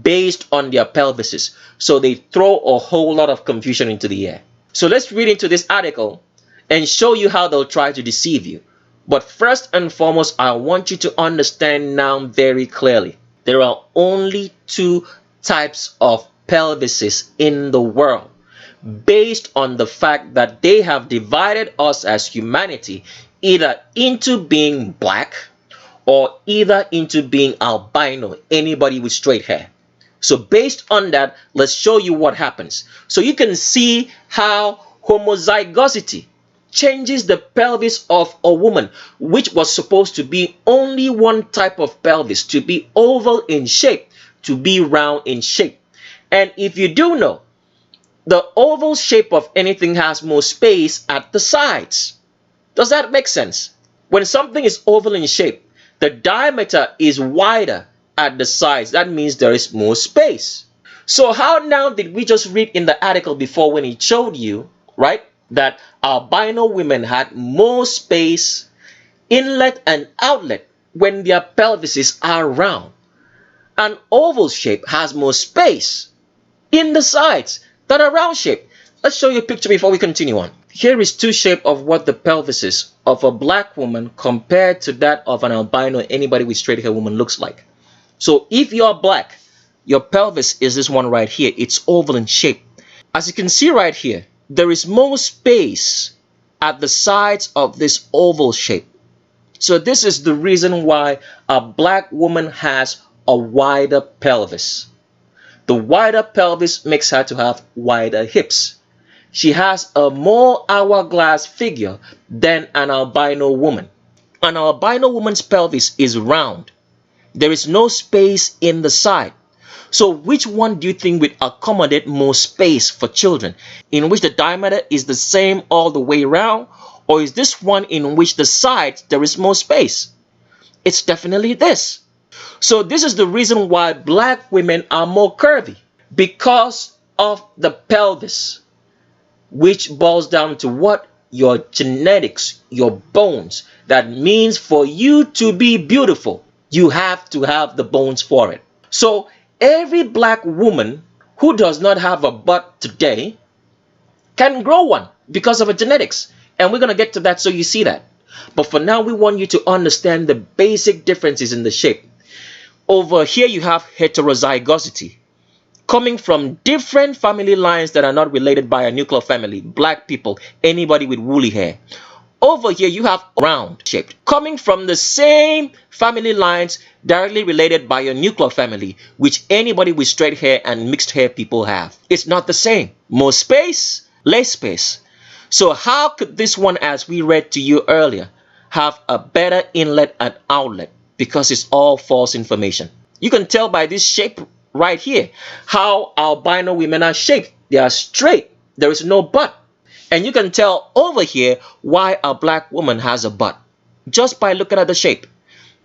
based on their pelvises. So they throw a whole lot of confusion into the air. So let's read into this article and show you how they'll try to deceive you. But first and foremost, I want you to understand now very clearly. There are only 2 types of pelvises in the world, based on the fact that they have divided us as humanity either into being black or either into being albino, anybody with straight hair. So based on that, let's show you what happens. So you can see how homozygosity changes the pelvis of a woman, which was supposed to be only one type of pelvis, to be oval in shape, to be round in shape. And if you do know, the oval shape of anything has more space at the sides. Does that make sense? When something is oval in shape, the diameter is wider at the sides. That means there is more space. So how now did we just read in the article before when it showed you, right, that albino women had more space, inlet and outlet, when their pelvises are round? An oval shape has more space in the sides than a round shape. Let's show you a picture before we continue on. Here is 2 shapes of what the pelvis is of a black woman compared to that of an albino, anybody with straight hair woman looks like. So if you're black, your pelvis is this one right here. It's oval in shape. As you can see right here, there is more space at the sides of this oval shape. So this is the reason why a black woman has a wider pelvis. The wider pelvis makes her to have wider hips. She has a more hourglass figure than an albino woman. An albino woman's pelvis is round. There is no space in the side. So which one do you think would accommodate more space for children? In which the diameter is the same all the way around? Or is this one in which the sides there is more space? It's definitely this. So this is the reason why black women are more curvy, because of the pelvis, which boils down to what? Your genetics, your bones. That means for you to be beautiful, you have to have the bones for it. So every black woman who does not have a butt today can grow one because of her genetics. And we're going to get to that so you see that. But for now, we want you to understand the basic differences in the shape. Over here, you have heterozygosity, coming from different family lines that are not related by a nuclear family. Black people, anybody with woolly hair. Over here, you have round shaped, coming from the same family lines directly related by a nuclear family, which anybody with straight hair and mixed hair people have. It's not the same. More space, less space. So how could this one, as we read to you earlier, have a better inlet and outlet? Because it's all false information. You can tell by this shape right here how albino women are shaped. They are straight. There is no butt. And you can tell over here why a black woman has a butt, just by looking at the shape.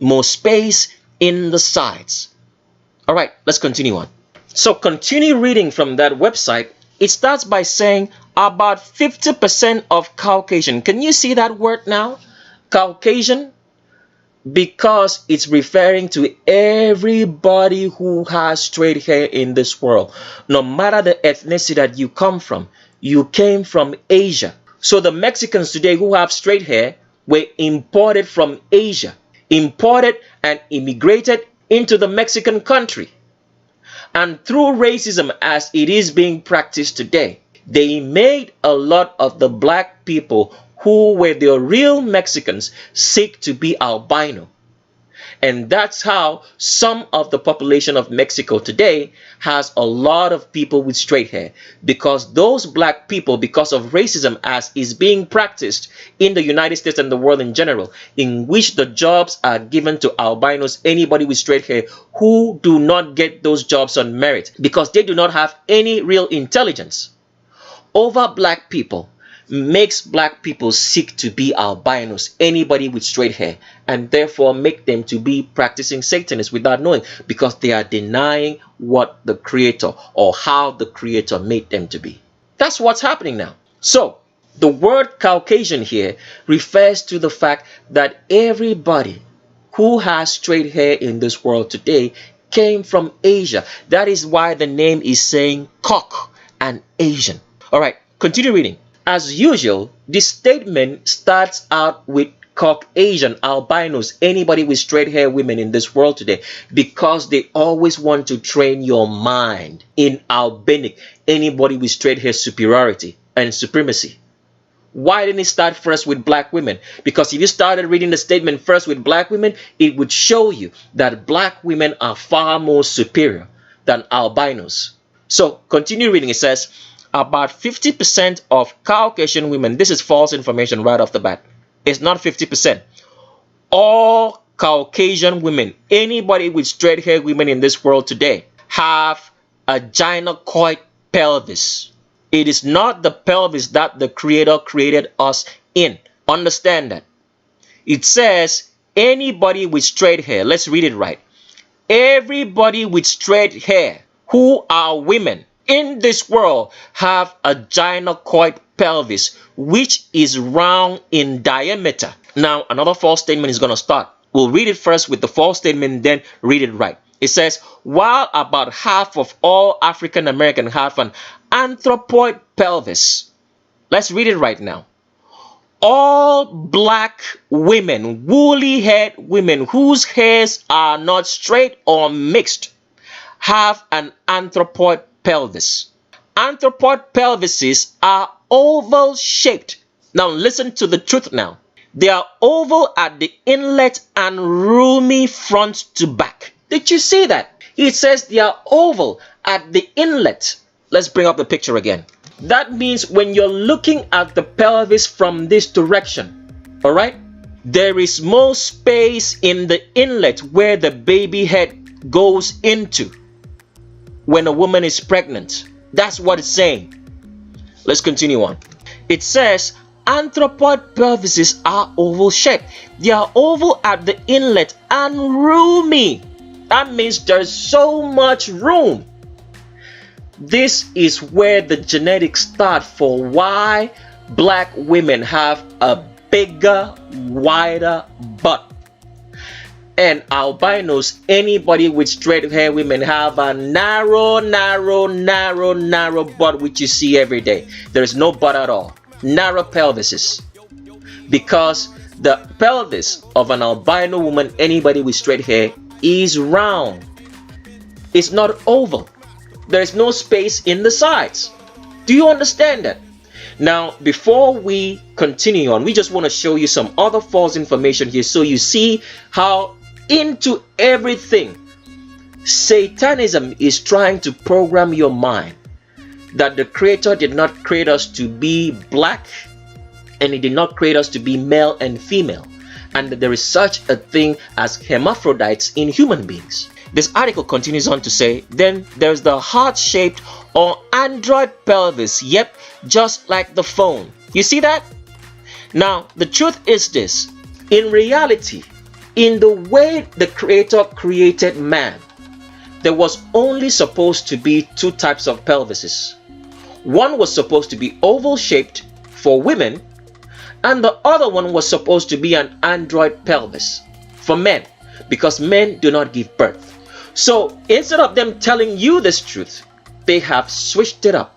More space in the sides. All right, let's continue on. So continue reading from that website. It starts by saying about 50% of Caucasian. Can you see that word now? Caucasian? Because it's referring to everybody who has straight hair in this world. No matter the ethnicity that you come from, you came from Asia. So the Mexicans today who have straight hair were imported from Asia, imported and immigrated into the Mexican country. And through racism as it is being practiced today, they made a lot of the black people who were the real Mexicans seek to be albino. And that's how some of the population of Mexico today has a lot of people with straight hair. Because those black people, because of racism as is being practiced in the United States and the world in general, in which the jobs are given to albinos, anybody with straight hair, who do not get those jobs on merit because they do not have any real intelligence over black people, makes black people seek to be albinos, anybody with straight hair, and therefore make them to be practicing Satanists without knowing, because they are denying what the Creator or how the Creator made them to be. That's what's happening now. So the word Caucasian here refers to the fact that everybody who has straight hair in this world today came from Asia. That is why the name is saying Cauc and Asian. All right, continue reading. As usual, this statement starts out with Caucasian, albinos, anybody with straight hair women in this world today, because they always want to train your mind in albinic, anybody with straight hair superiority and supremacy. Why didn't it start first with black women? Because if you started reading the statement first with black women, it would show you that black women are far more superior than albinos. So continue reading. It says about 50% of Caucasian women, this is false information right off the bat. It's not 50%. All Caucasian women, anybody with straight hair women in this world today, have a gynecoid pelvis. It is not the pelvis that the Creator created us in. Understand that. It says anybody with straight hair. Let's read it right. Everybody with straight hair who are women in this world have a gynecoid pelvis, which is round in diameter. Now, another false statement is going to start. We'll read it first with the false statement, then read it right. It says, while about half of all African American have an anthropoid pelvis. Let's read it right now. All black women, woolly haired women whose hairs are not straight or mixed, have an anthropoid pelvis. Anthropoid pelvises are oval shaped. Now listen to the truth now. They are oval at the inlet and roomy front to back. Did you see that? It says they are oval at the inlet. Let's bring up the picture again. That means when you're looking at the pelvis from this direction, all right, there is more space in the inlet where the baby head goes into when a woman is pregnant. That's what it's saying. Let's continue on. It says anthropoid pelvises are oval shaped. They are oval at the inlet and roomy. That means there's so much room. This is where the genetics start for why black women have a bigger, wider butt. And albinos, anybody with straight hair women, have a narrow butt, which you see every day. There is no butt at all. Narrow pelvises. Because the pelvis of an albino woman, anybody with straight hair, is round. It's not oval. There is no space in the sides. Do you understand that? Now, before we continue on, we just want to show you some other false information here so you see how into everything Satanism is trying to program your mind that the Creator did not create us to be black, and He did not create us to be male and female, and that there is such a thing as hermaphrodites in human beings. This article continues on to say, then there's the heart-shaped or android pelvis. Yep, just like the phone. You see that? Now, the truth is this. In reality, in the way the Creator created man, there was only supposed to be two types of pelvises. One was supposed to be oval-shaped for women, and the other one was supposed to be an android pelvis for men, because men do not give birth. So instead of them telling you this truth, they have switched it up,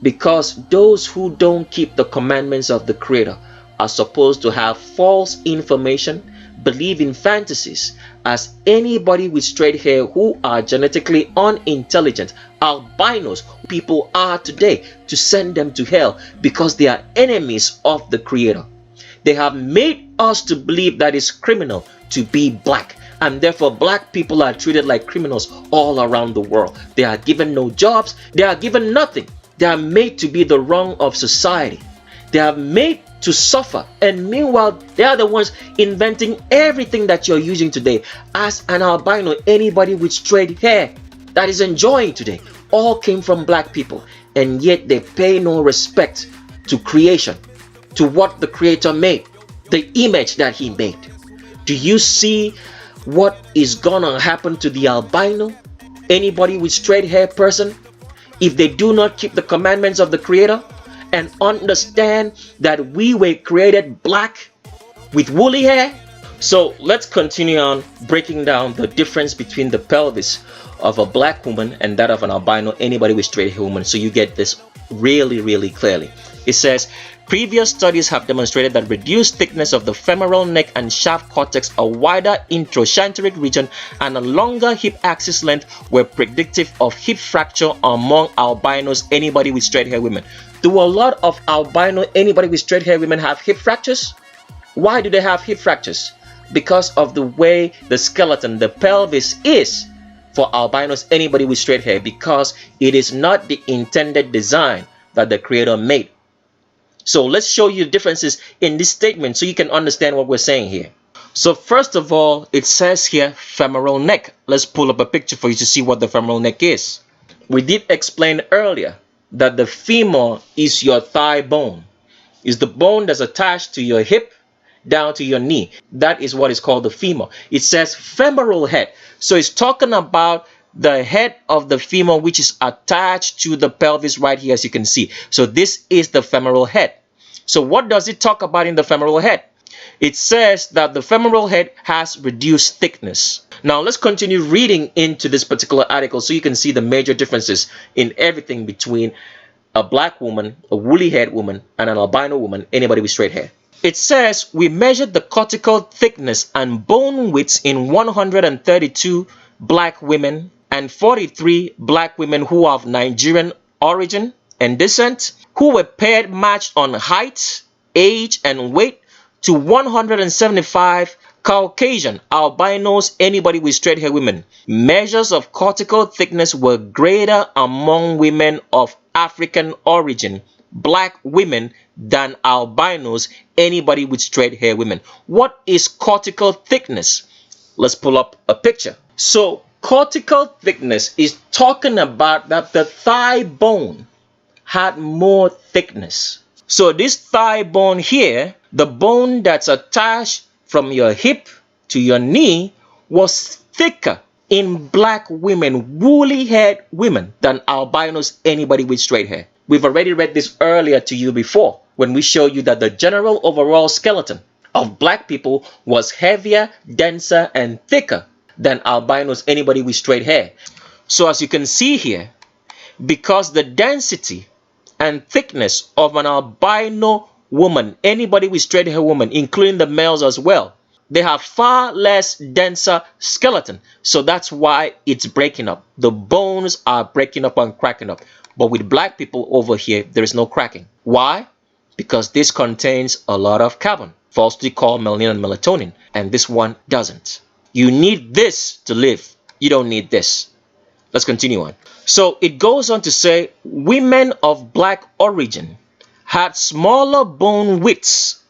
because those who don't keep the commandments of the Creator are supposed to have false information, believe in fantasies, as anybody with straight hair who are genetically unintelligent, albinos, people are today, to send them to hell because they are enemies of the Creator. They have made us to believe that it's criminal to be black, and therefore black people are treated like criminals all around the world. They are given no jobs, they are given nothing. They are made to be the wrong of society. They are made to suffer, and meanwhile they are the ones inventing everything that you're using today. As an albino, anybody with straight hair that is enjoying today all came from black people, and yet they pay no respect to creation, to what the Creator made, the image that He made. Do you see what is gonna happen to the albino? Anybody with straight hair person, if they do not keep the commandments of the Creator and understand that we were created black with woolly hair. So let's continue on breaking down the difference between the pelvis of a black woman and that of an albino, anybody with straight hair woman, so you get this really clearly. It says, previous studies have demonstrated that reduced thickness of the femoral neck and shaft cortex, a wider introchanteric region, and a longer hip axis length were predictive of hip fracture among albinos, anybody with straight hair women. Do a lot of albino, anybody with straight hair women have hip fractures? Why do they have hip fractures? Because of the way the skeleton, the pelvis is for albinos, anybody with straight hair, because it is not the intended design that the Creator made. So let's show you the differences in this statement so you can understand what we're saying here. So first of all, it says here femoral neck. Let's pull up a picture for you to see what the femoral neck is. We did explain earlier that the femur is your thigh bone. It's the bone that's attached to your hip down to your knee. That is what is called the femur. It says femoral head. So it's talking about the head of the femur, which is attached to the pelvis right here, as you can see. So this is the femoral head. So what does it talk about in the femoral head? It says that the femoral head has reduced thickness. Now let's continue reading into this particular article so you can see the major differences in everything between a black woman, a woolly haired woman, and an albino woman, anybody with straight hair. It says we measured the cortical thickness and bone widths in 132 black women and 43 black women who are of Nigerian origin and descent, who were paired matched on height, age, and weight, to 175 Caucasian albinos, anybody with straight hair women. Measures of cortical thickness were greater among women of African origin, black women, than albinos, anybody with straight hair women. What is cortical thickness? Let's pull up a picture. So cortical thickness is talking about that the thigh bone had more thickness. So this thigh bone here, the bone that's attached from your hip to your knee, was thicker in black women, woolly haired women, than albinos, anybody with straight hair. We've already read this earlier to you before when we show you that the general overall skeleton of black people was heavier, denser, and thicker than albinos, anybody with straight hair. So as you can see here, because the density and thickness of an albino woman, anybody with straight hair woman, including the males as well, they have far less denser skeleton. So that's why it's breaking up. The bones are breaking up and cracking up. But with black people over here, there is no cracking. Why? Because this contains a lot of carbon, falsely called melanin and melatonin, and this one doesn't. You need this to live. You don't need this. Let's continue on. So it goes on to say women of black origin had smaller bone widths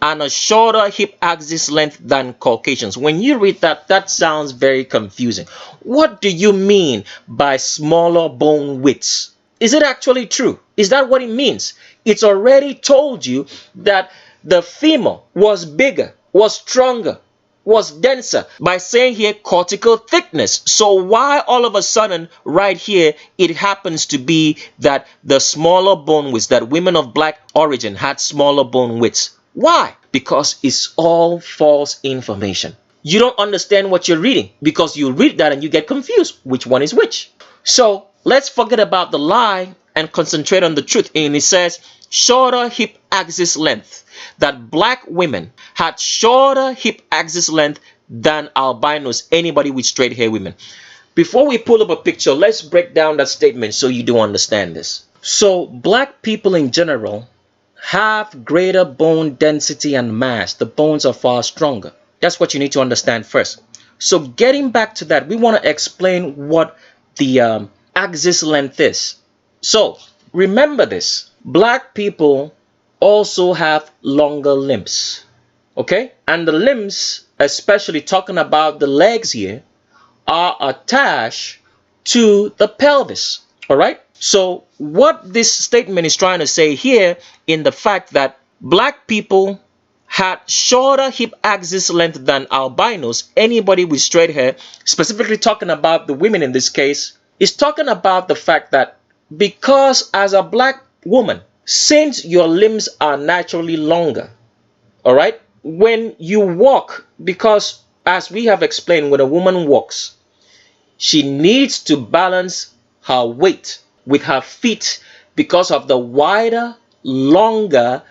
and a shorter hip axis length than Caucasians. When you read that, that sounds very confusing. What do you mean by smaller bone widths? Is it actually true? Is that what it means? It's already told you that the femur was bigger, was stronger, was denser by saying here cortical thickness. So why all of a sudden right here it happens to be that the smaller bone widths, that women of black origin had smaller bone widths? Why? Because it's all false information. You don't understand what you're reading because you read that and you get confused. Which one is which? So let's forget about the lie and concentrate on the truth. And it says shorter hip axis length. That black women had shorter hip axis length than albinos, anybody with straight hair women. Before we pull up a picture, let's break down that statement so you do understand this. So black people in general have greater bone density and mass. The bones are far stronger. That's what you need to understand first. So getting back to that, we want to explain what the axis length is. So remember this. Black people also have longer limbs. Okay? And the limbs, especially talking about the legs here, are attached to the pelvis. All right? So what this statement is trying to say here in the fact that black people had shorter hip axis length than albinos, anybody with straight hair, specifically talking about the women in this case, is talking about the fact that because as a black woman, since your limbs are naturally longer, all right, when you walk, because as we have explained, when a woman walks, she needs to balance her weight with her feet because of the wider, longer,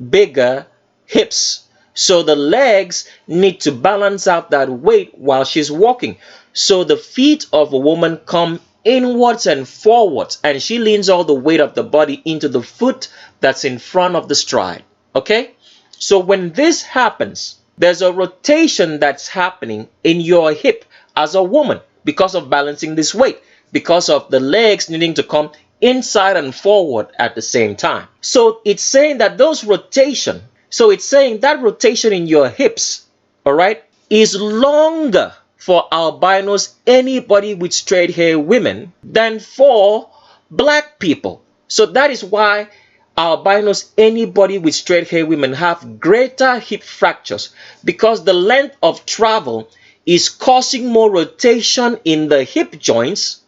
bigger hips. So the legs need to balance out that weight while she's walking. So the feet of a woman come inwards and forwards, and she leans all the weight of the body into the foot that's in front of the stride. Okay? So when this happens, there's a rotation that's happening in your hip as a woman because of balancing this weight, because of the legs needing to come inside and forward at the same time. So it's saying that those rotation, so it's saying that rotation in your hips, all right, is longer for albinos, anybody with straight hair women, than for black people. So that is why albinos, anybody with straight hair women, have greater hip fractures, because the length of travel is causing more rotation in the hip joints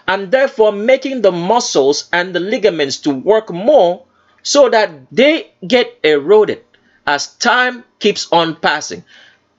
and therefore making the muscles and the ligaments to work more, so that they get eroded as time keeps on passing.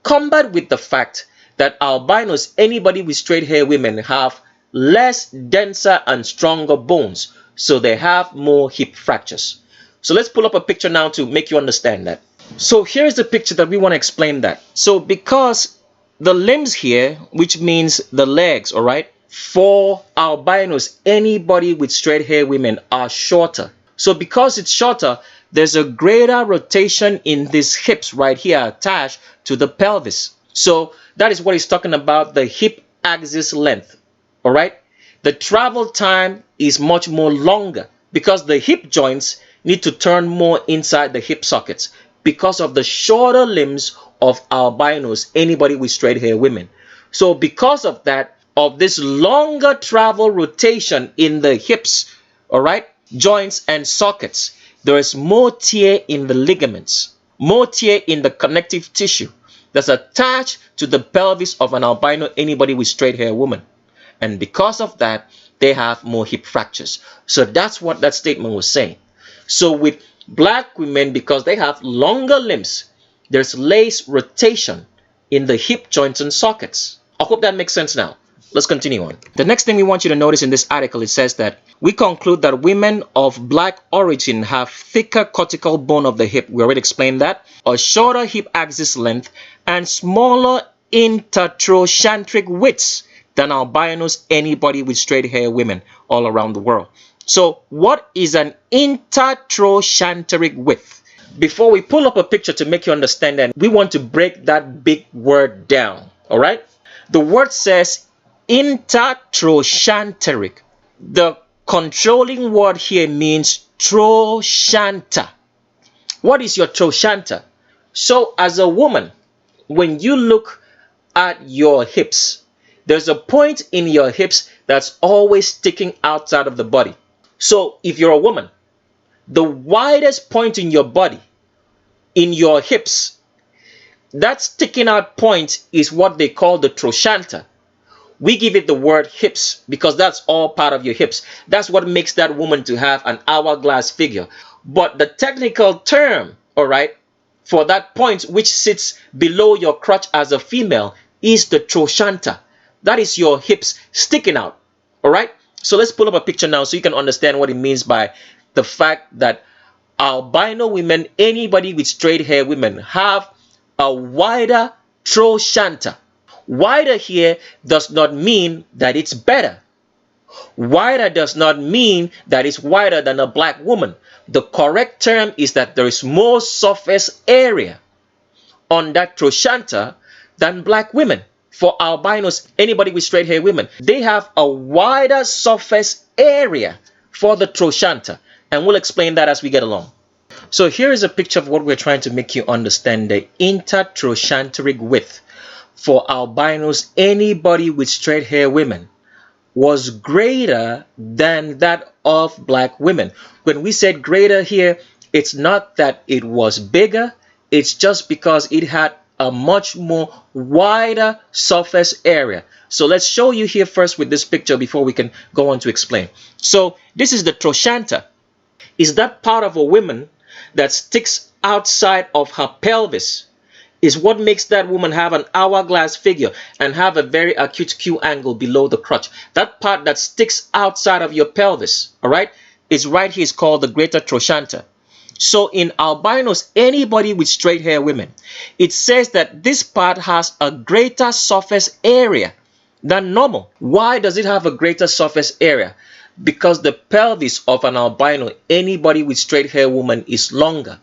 Combat with the fact that albinos, anybody with straight hair women, have less denser and stronger bones, so they have more hip fractures. So let's pull up a picture now to make you understand that. So here's the picture that we want to explain that. So because the limbs here, which means the legs, all right, for albinos, anybody with straight hair women, are shorter. So because it's shorter, there's a greater rotation in these hips right here attached to the pelvis. So that is what he's talking about, the hip axis length. All right. The travel time is much more longer because the hip joints need to turn more inside the hip sockets because of the shorter limbs of albinos, anybody with straight hair women. So because of that, of this longer travel rotation in the hips, all right, joints and sockets, there is more tear in the ligaments, more tear in the connective tissue that's attached to the pelvis of an albino, anybody with straight hair woman. And because of that, they have more hip fractures. So that's what that statement was saying. So with black women, because they have longer limbs, there's less rotation in the hip joints and sockets. I hope that makes sense now. Let's continue on. The next thing we want you to notice in this article, it says that we conclude that women of black origin have thicker cortical bone of the hip. We already explained that. A shorter hip axis length and smaller intertrochanteric widths than albinos, anybody with straight hair women all around the world. So what is an intertrochanteric width? Before we pull up a picture to make you understand that, we want to break that big word down. All right. The word says intertrochanteric. The controlling word here means trochanter. What is your trochanter? So as a woman, when you look at your hips, there's a point in your hips that's always sticking outside of the body. So if you're a woman, the widest point in your body, in your hips, that sticking out point is what they call the trochanter. We give it the word hips because that's all part of your hips. That's what makes that woman to have an hourglass figure. But the technical term, all right, for that point which sits below your crotch as a female is the trochanter. That is your hips sticking out. All right. So let's pull up a picture now so you can understand what it means by the fact that albino women, anybody with straight hair women, have a wider trochanter. Wider here does not mean that it's better. Wider does not mean that it's wider than a black woman. The correct term is that there is more surface area on that trochanter than black women. For albinos, anybody with straight hair women, they have a wider surface area for the trochanter. And we'll explain that as we get along. So here is a picture of what we're trying to make you understand, the intertrochanteric width. For albinos, anybody with straight hair women, was greater than that of black women. When we said greater here, it's not that it was bigger, it's just because it had a much more wider surface area. So let's show you here first with this picture before we can go on to explain. So this is the trochanter. Is that part of a woman that sticks outside of her pelvis, is what makes that woman have an hourglass figure and have a very acute Q angle below the crotch. That part that sticks outside of your pelvis, all right, is right here, is called the greater trochanter. So in albinos, anybody with straight hair women, it says that this part has a greater surface area than normal. Why does it have a greater surface area? Because the pelvis of an albino, anybody with straight hair woman, is longer.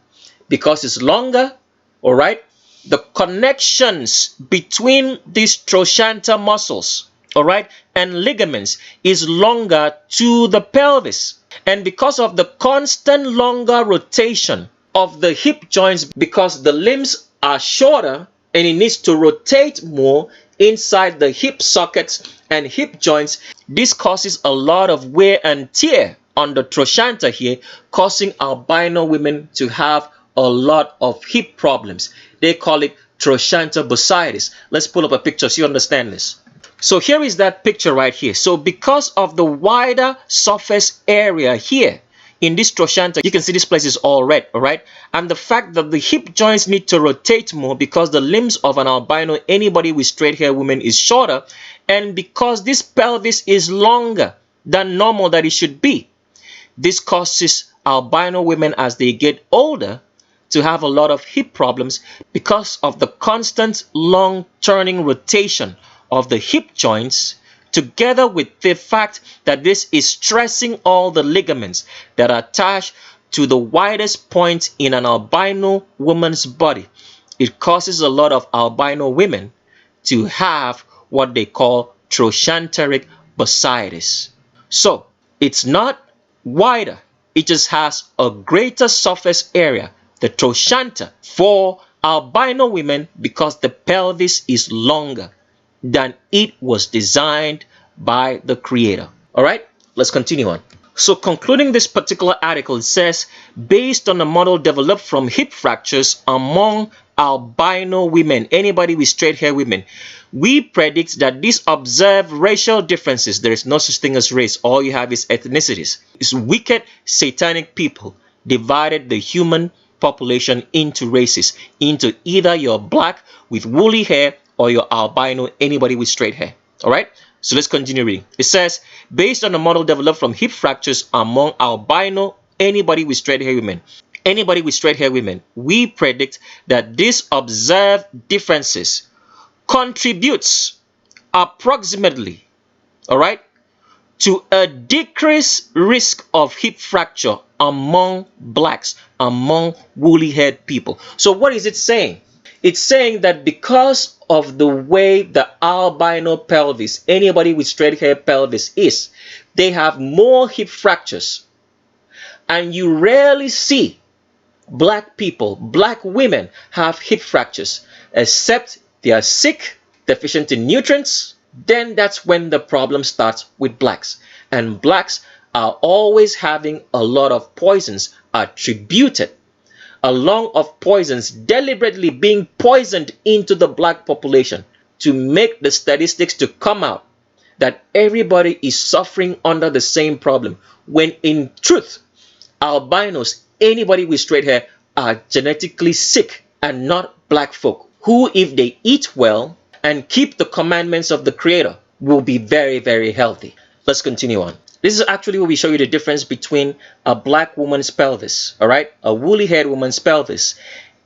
Because it's longer, all right, the connections between these trochanter muscles, all right, and ligaments is longer to the pelvis. And because of the constant longer rotation of the hip joints, because the limbs are shorter and it needs to rotate more inside the hip sockets and hip joints, this causes a lot of wear and tear on the trochanter here, causing albino women to have a lot of hip problems. They call it trochanter bursitis. Let's pull up a picture so you understand this. So here is that picture right here. So because of the wider surface area here in this trochanter, you can see this place is all red, all right? And the fact that the hip joints need to rotate more because the limbs of an albino, anybody with straight hair woman, is shorter, and because this pelvis is longer than normal that it should be, this causes albino women as they get older to have a lot of hip problems because of the constant long turning rotation of the hip joints, together with the fact that this is stressing all the ligaments that are attached to the widest point in an albino woman's body. It causes a lot of albino women to have what they call trochanteric bursitis. So it's not wider, it just has a greater surface area, the trochanter, for albino women because the pelvis is longer than it was designed by the creator. All right, let's continue on. So concluding this particular article, it says, based on a model developed from hip fractures among albino women, anybody with straight hair women, we predict that these observed racial differences, there is no such thing as race, all you have is ethnicities. It's wicked satanic people divided the human population into races, into either you're black with woolly hair or you're albino, anybody with straight hair. All right, so let's continue reading. It says, based on a model developed from hip fractures among albino, anybody with straight hair women, we predict that these observed differences contributes approximately, all right, to a decreased risk of hip fracture among blacks, among woolly-haired people. So what is it saying? It's saying that because of the way the albino pelvis, anybody with straight hair pelvis is, they have more hip fractures. And you rarely see black people, black women have hip fractures, except they are sick, deficient in nutrients. Then that's when the problem starts with blacks. And blacks are always having a lot of poisons attributed, along of poisons deliberately being poisoned into the black population to make the statistics to come out that everybody is suffering under the same problem, when in truth, albinos, anybody with straight hair, are genetically sick and not black folk who, if they eat well and keep the commandments of the creator, will be very, very healthy. Let's continue on. This is actually where we show you the difference between a black woman's pelvis, all right, a woolly haired woman's pelvis,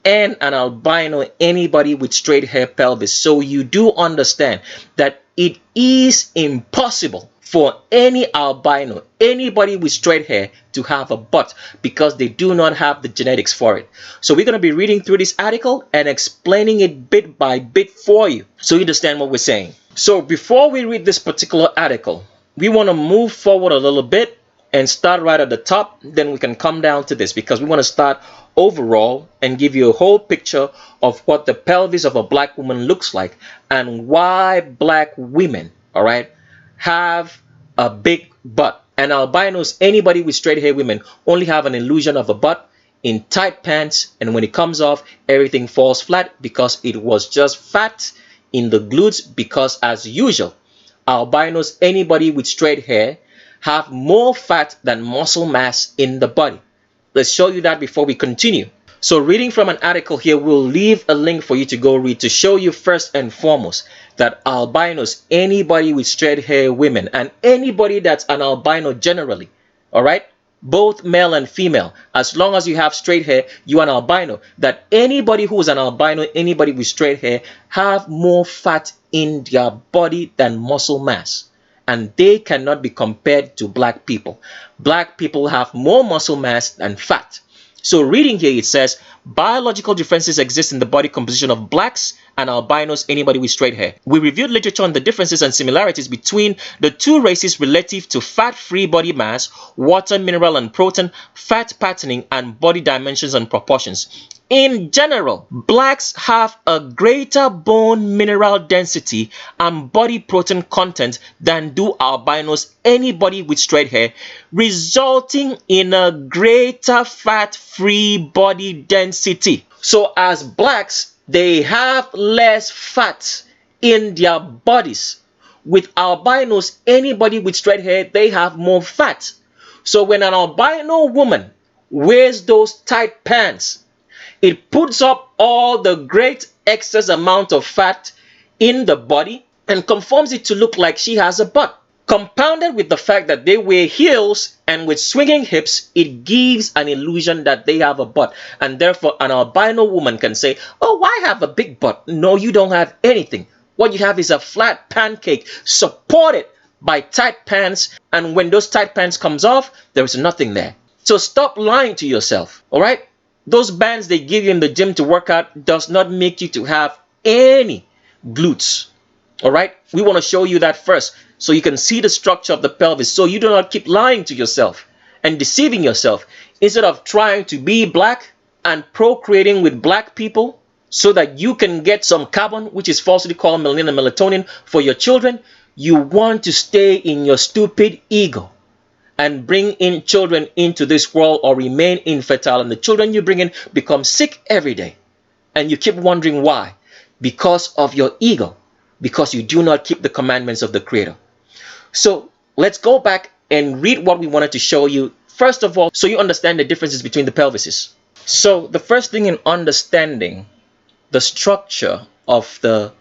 and an albino, anybody with straight hair pelvis. So you do understand that it is impossible for any albino, anybody with straight hair, to have a butt because they do not have the genetics for it. So we're going to be reading through this article and explaining it bit by bit for you so you understand what we're saying. So before we read this particular article, we want to move forward a little bit and start right at the top. Then we can come down to this because we want to start overall and give you a whole picture of what the pelvis of a black woman looks like and why black women, all right, have a big butt. And albinos, anybody with straight hair women, only have an illusion of a butt in tight pants, and when it comes off, everything falls flat because it was just fat in the glutes, because as usual, albinos, anybody with straight hair, have more fat than muscle mass in the body. Let's show you that before we continue. So reading from an article here, we'll leave a link for you to go read to show you first and foremost that albinos, anybody with straight hair women, and anybody that's an albino generally, all right, both male and female, as long as you have straight hair, you're an albino, that anybody who is an albino, anybody with straight hair, have more fat in their body than muscle mass. And they cannot be compared to black people. Black people have more muscle mass than fat. So reading here, it says, biological differences exist in the body composition of blacks and albinos, anybody with straight hair. We reviewed literature on the differences and similarities between the two races relative to fat-free body mass, water, mineral, and protein, fat patterning, and body dimensions and proportions. In general, blacks have a greater bone mineral density and body protein content than do albinos, anybody with straight hair, resulting in a greater fat-free body density. So as blacks, they have less fat in their bodies. With albinos, anybody with straight hair, they have more fat. So when an albino woman wears those tight pants, it puts up all the great excess amount of fat in the body and conforms it to look like she has a butt. Compounded with the fact that they wear heels and with swinging hips, it gives an illusion that they have a butt. And therefore, an albino woman can say, oh, I have a big butt. No, you don't have anything. What you have is a flat pancake supported by tight pants. And when those tight pants comes off, there is nothing there. So stop lying to yourself, all right? Those bands they give you in the gym to work out does not make you to have any glutes. All right? We want to show you that first so you can see the structure of the pelvis, so you do not keep lying to yourself and deceiving yourself instead of trying to be black and procreating with black people so that you can get some carbon, which is falsely called melanin and melatonin, for your children. You want to stay in your stupid ego and bring in children into this world or remain infertile, and the children you bring in become sick every day. And you keep wondering why. Because of your ego. Because you do not keep the commandments of the Creator. So let's go back and read what we wanted to show you. First of all, so you understand the differences between the pelvises. So the first thing in understanding the structure of the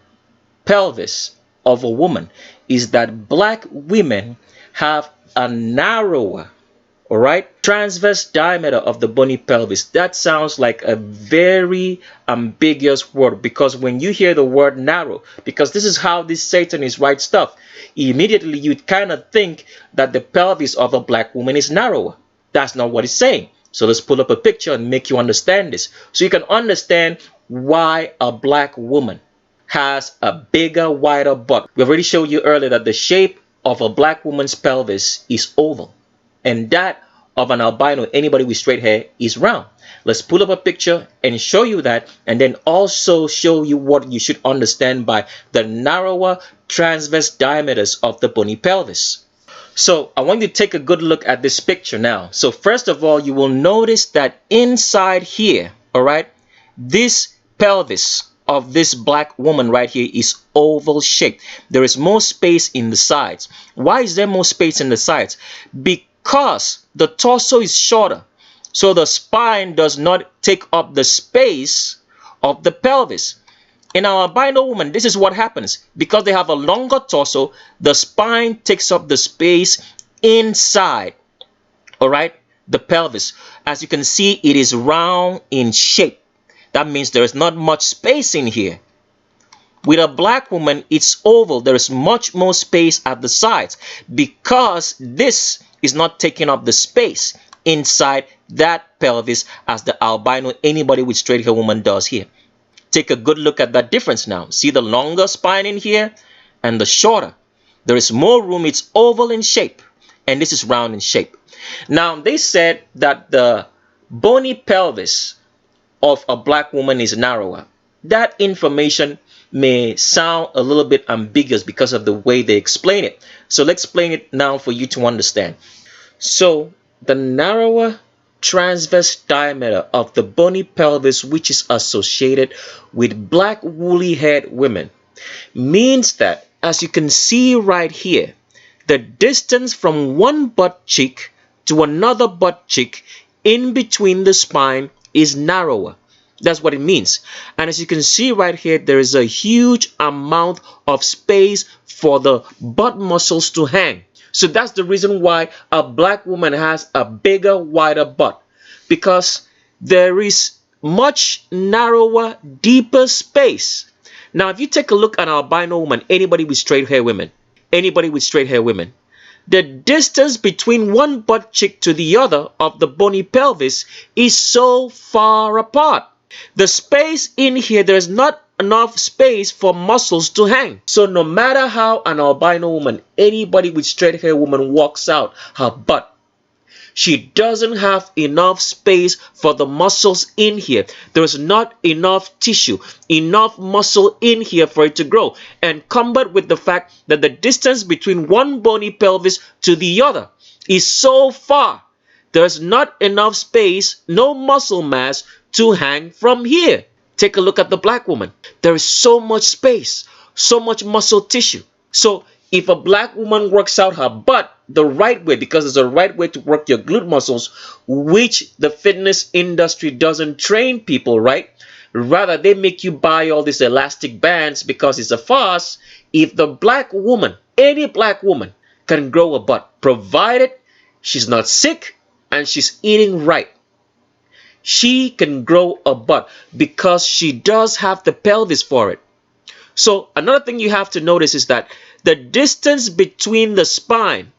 pelvis of a woman is that black women have a narrower, all right, transverse diameter of the bony pelvis. That sounds like a very ambiguous word, because when you hear the word narrow, because this is how this Satanist writes stuff, immediately you'd kind of think that the pelvis of a black woman is narrower. That's not what it's saying. So let's pull up a picture and make you understand this, so you can understand why a black woman has a bigger, wider butt. We already showed you earlier that the shape of a black woman's pelvis is oval, and that of an albino, anybody with straight hair, is round. Let's pull up a picture and show you that, and then also show you what you should understand by the narrower transverse diameters of the bony pelvis. So I want you to take a good look at this picture now. So first of all, you will notice that inside here, all right, this pelvis of this black woman right here is oval shaped. There is more space in the sides. Why is there more space in the sides? Because the torso is shorter, so the spine does not take up the space of the pelvis. In our albino woman, this is what happens. Because they have a longer torso, the spine takes up the space inside, all right, the pelvis. As you can see, it is round in shape. That means there is not much space in here. With a black woman, it's oval. There is much more space at the sides because this is not taking up the space inside that pelvis as the albino, anybody with straight hair woman, does here. Take a good look at that difference now. See the longer spine in here and the shorter. There is more room. It's oval in shape, and this is round in shape. Now, they said that the bony pelvis of a black woman is narrower. That information may sound a little bit ambiguous because of the way they explain it. So let's explain it now for you to understand. So the narrower transverse diameter of the bony pelvis, which is associated with black woolly haired women, means that, as you can see right here, the distance from one butt cheek to another butt cheek in between the spine is narrower. That's what it means. And as you can see right here, there is a huge amount of space for the butt muscles to hang. So that's the reason why a black woman has a bigger, wider butt, because there is much narrower, deeper space. Now, if you take a look at an albino woman, anybody with straight hair women, the distance between one butt cheek to the other of the bony pelvis is so far apart. The space in here, there's not enough space for muscles to hang. So no matter how an albino woman, anybody with straight hair woman walks out her butt, she doesn't have enough space for the muscles in here. There's not enough tissue, enough muscle in here for it to grow. And combined with the fact that the distance between one bony pelvis to the other is so far, there's not enough space, no muscle mass to hang from here. Take a look at the black woman. There is so much space, so much muscle tissue. So if a black woman works out her butt the right way, because there's a right way to work your glute muscles, which the fitness industry doesn't train people, right? Rather, they make you buy all these elastic bands because it's a farce. If the black woman, any black woman, can grow a butt, provided she's not sick and she's eating right, she can grow a butt because she does have the pelvis for it. So another thing you have to notice is that the distance between the spine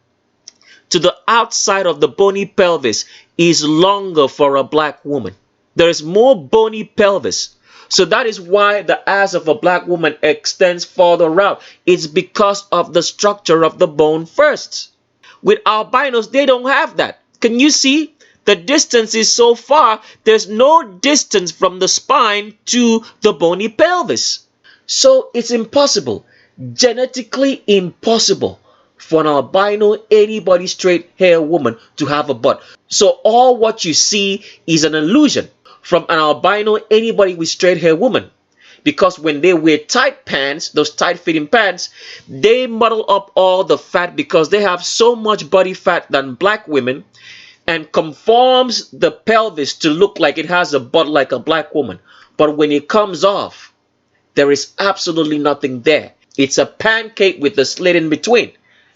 to the outside of the bony pelvis is longer for a black woman. There is more bony pelvis. So that is why the ass of a black woman extends further out. It's because of the structure of the bone first. With albinos, they don't have that. Can you see? The distance is so far, there's no distance from the spine to the bony pelvis. So it's impossible, genetically impossible, for an albino, anybody straight hair woman to have a butt. So all what you see is an illusion from an albino, anybody with straight hair woman. Because when they wear tight pants, those tight fitting pants, they muddle up all the fat because they have so much body fat than black women, and conforms the pelvis to look like it has a butt like a black woman. But when it comes off, there is absolutely nothing there. It's a pancake with a slit in between.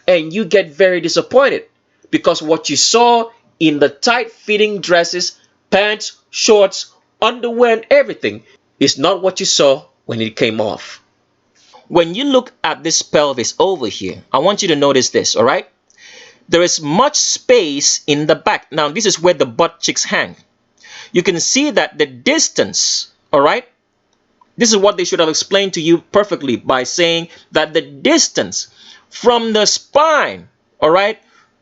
And you get very disappointed because what you saw in the tight-fitting dresses, pants, shorts, underwear, and everything is not what you saw when it came off. When you look at this pelvis over here, I want you to notice this, all right? There is much space in the back. Now, this is where the butt cheeks hang. You can see that the distance, all right? This is what they should have explained to you perfectly by saying that the distance from the spine, all right,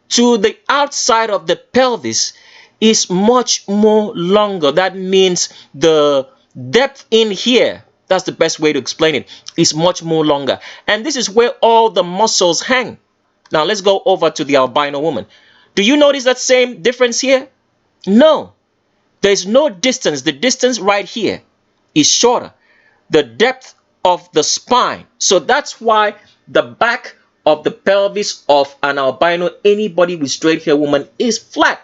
to the outside of the pelvis is much more longer. That means the depth in here, that's the best way to explain it, is much more longer. And this is where all the muscles hang. Now, let's go over to the albino woman. Do you notice that same difference here? No. There's no distance. The distance right here is shorter. The depth of the spine. So that's why the back of the pelvis of an albino, anybody with straight hair woman, is flat.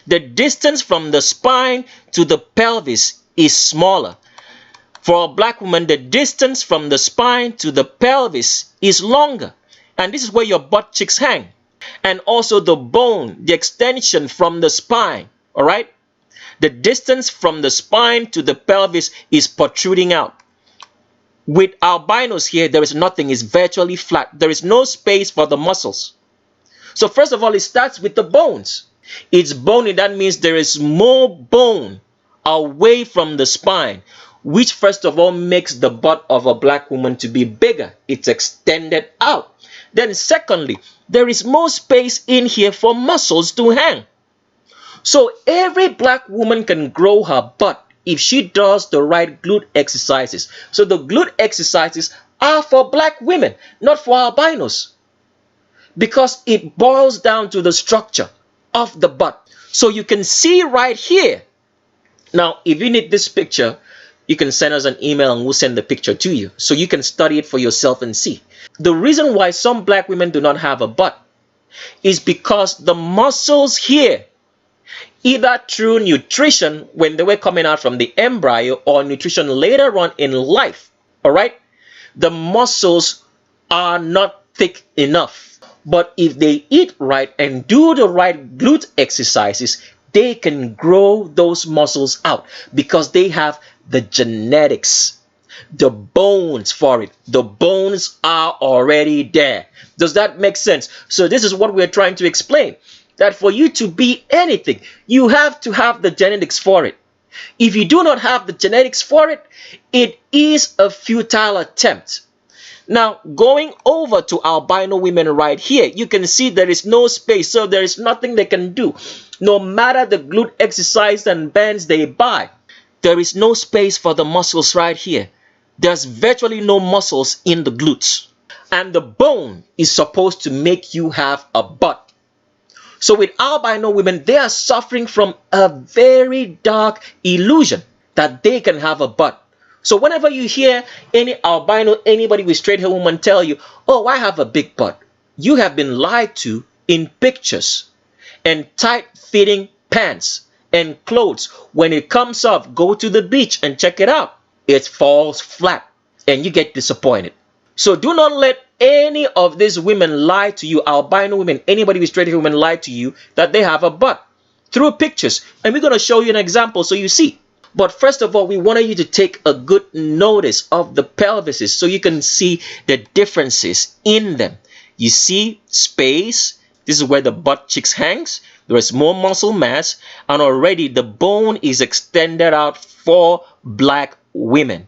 The distance from the spine to the pelvis is smaller. For a black woman, the distance from the spine to the pelvis is longer. And this is where your butt cheeks hang. And also the bone, the extension from the spine, all right? The distance from the spine to the pelvis is protruding out. With albinos here, there is nothing. It's virtually flat. There is no space for the muscles. So first of all, it starts with the bones. It's bony. That means there is more bone away from the spine, which first of all makes the butt of a black woman to be bigger. It's extended out. Then secondly, there is more space in here for muscles to hang. So every black woman can grow her butt if she does the right glute exercises. So the glute exercises are for black women, not for albinos, because it boils down to the structure of the butt. So you can see right here. Now, if you need this picture, you can send us an email and we'll send the picture to you so you can study it for yourself and see. The reason why some black women do not have a butt is because the muscles here, either through nutrition when they were coming out from the embryo or nutrition later on in life, all right, the muscles are not thick enough. But if they eat right and do the right glute exercises, they can grow those muscles out because they have the genetics, the bones for it. The bones are already there. Does that make sense? So this is what we're trying to explain, that for you to be anything, you have to have the genetics for it. If you do not have the genetics for it, it is a futile attempt. Now, going over to albino women right here, you can see there is no space, so there is nothing they can do. No matter the glute exercise and bands they buy, there is no space for the muscles right here. There's virtually no muscles in the glutes. And the bone is supposed to make you have a butt. So with albino women, they are suffering from a very dark illusion that they can have a butt. So whenever you hear any albino, anybody with straight hair woman tell you, oh, I have a big butt, you have been lied to in pictures and tight-fitting pants and clothes. When it comes off, go to the beach and check it out. It falls flat and you get disappointed. So do not let any of these women lie to you, albino women, anybody with straight hair women lie to you that they have a butt through pictures. And we're going to show you an example so you see. But first of all, we wanted you to take a good notice of the pelvises so you can see the differences in them. You see space. This is where the butt cheeks hangs. There is more muscle mass, and already the bone is extended out for black women.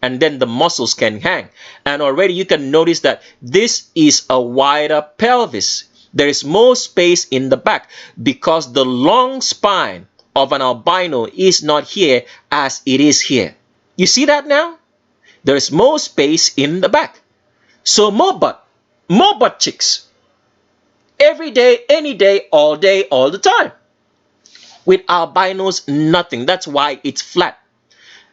And then the muscles can hang. And already you can notice that this is a wider pelvis. There is more space in the back because the long spine of an albino is not here as it is here. You see that now? There is more space in the back. So more butt cheeks. Every day, any day, all the time. With albinos, nothing. That's why it's flat.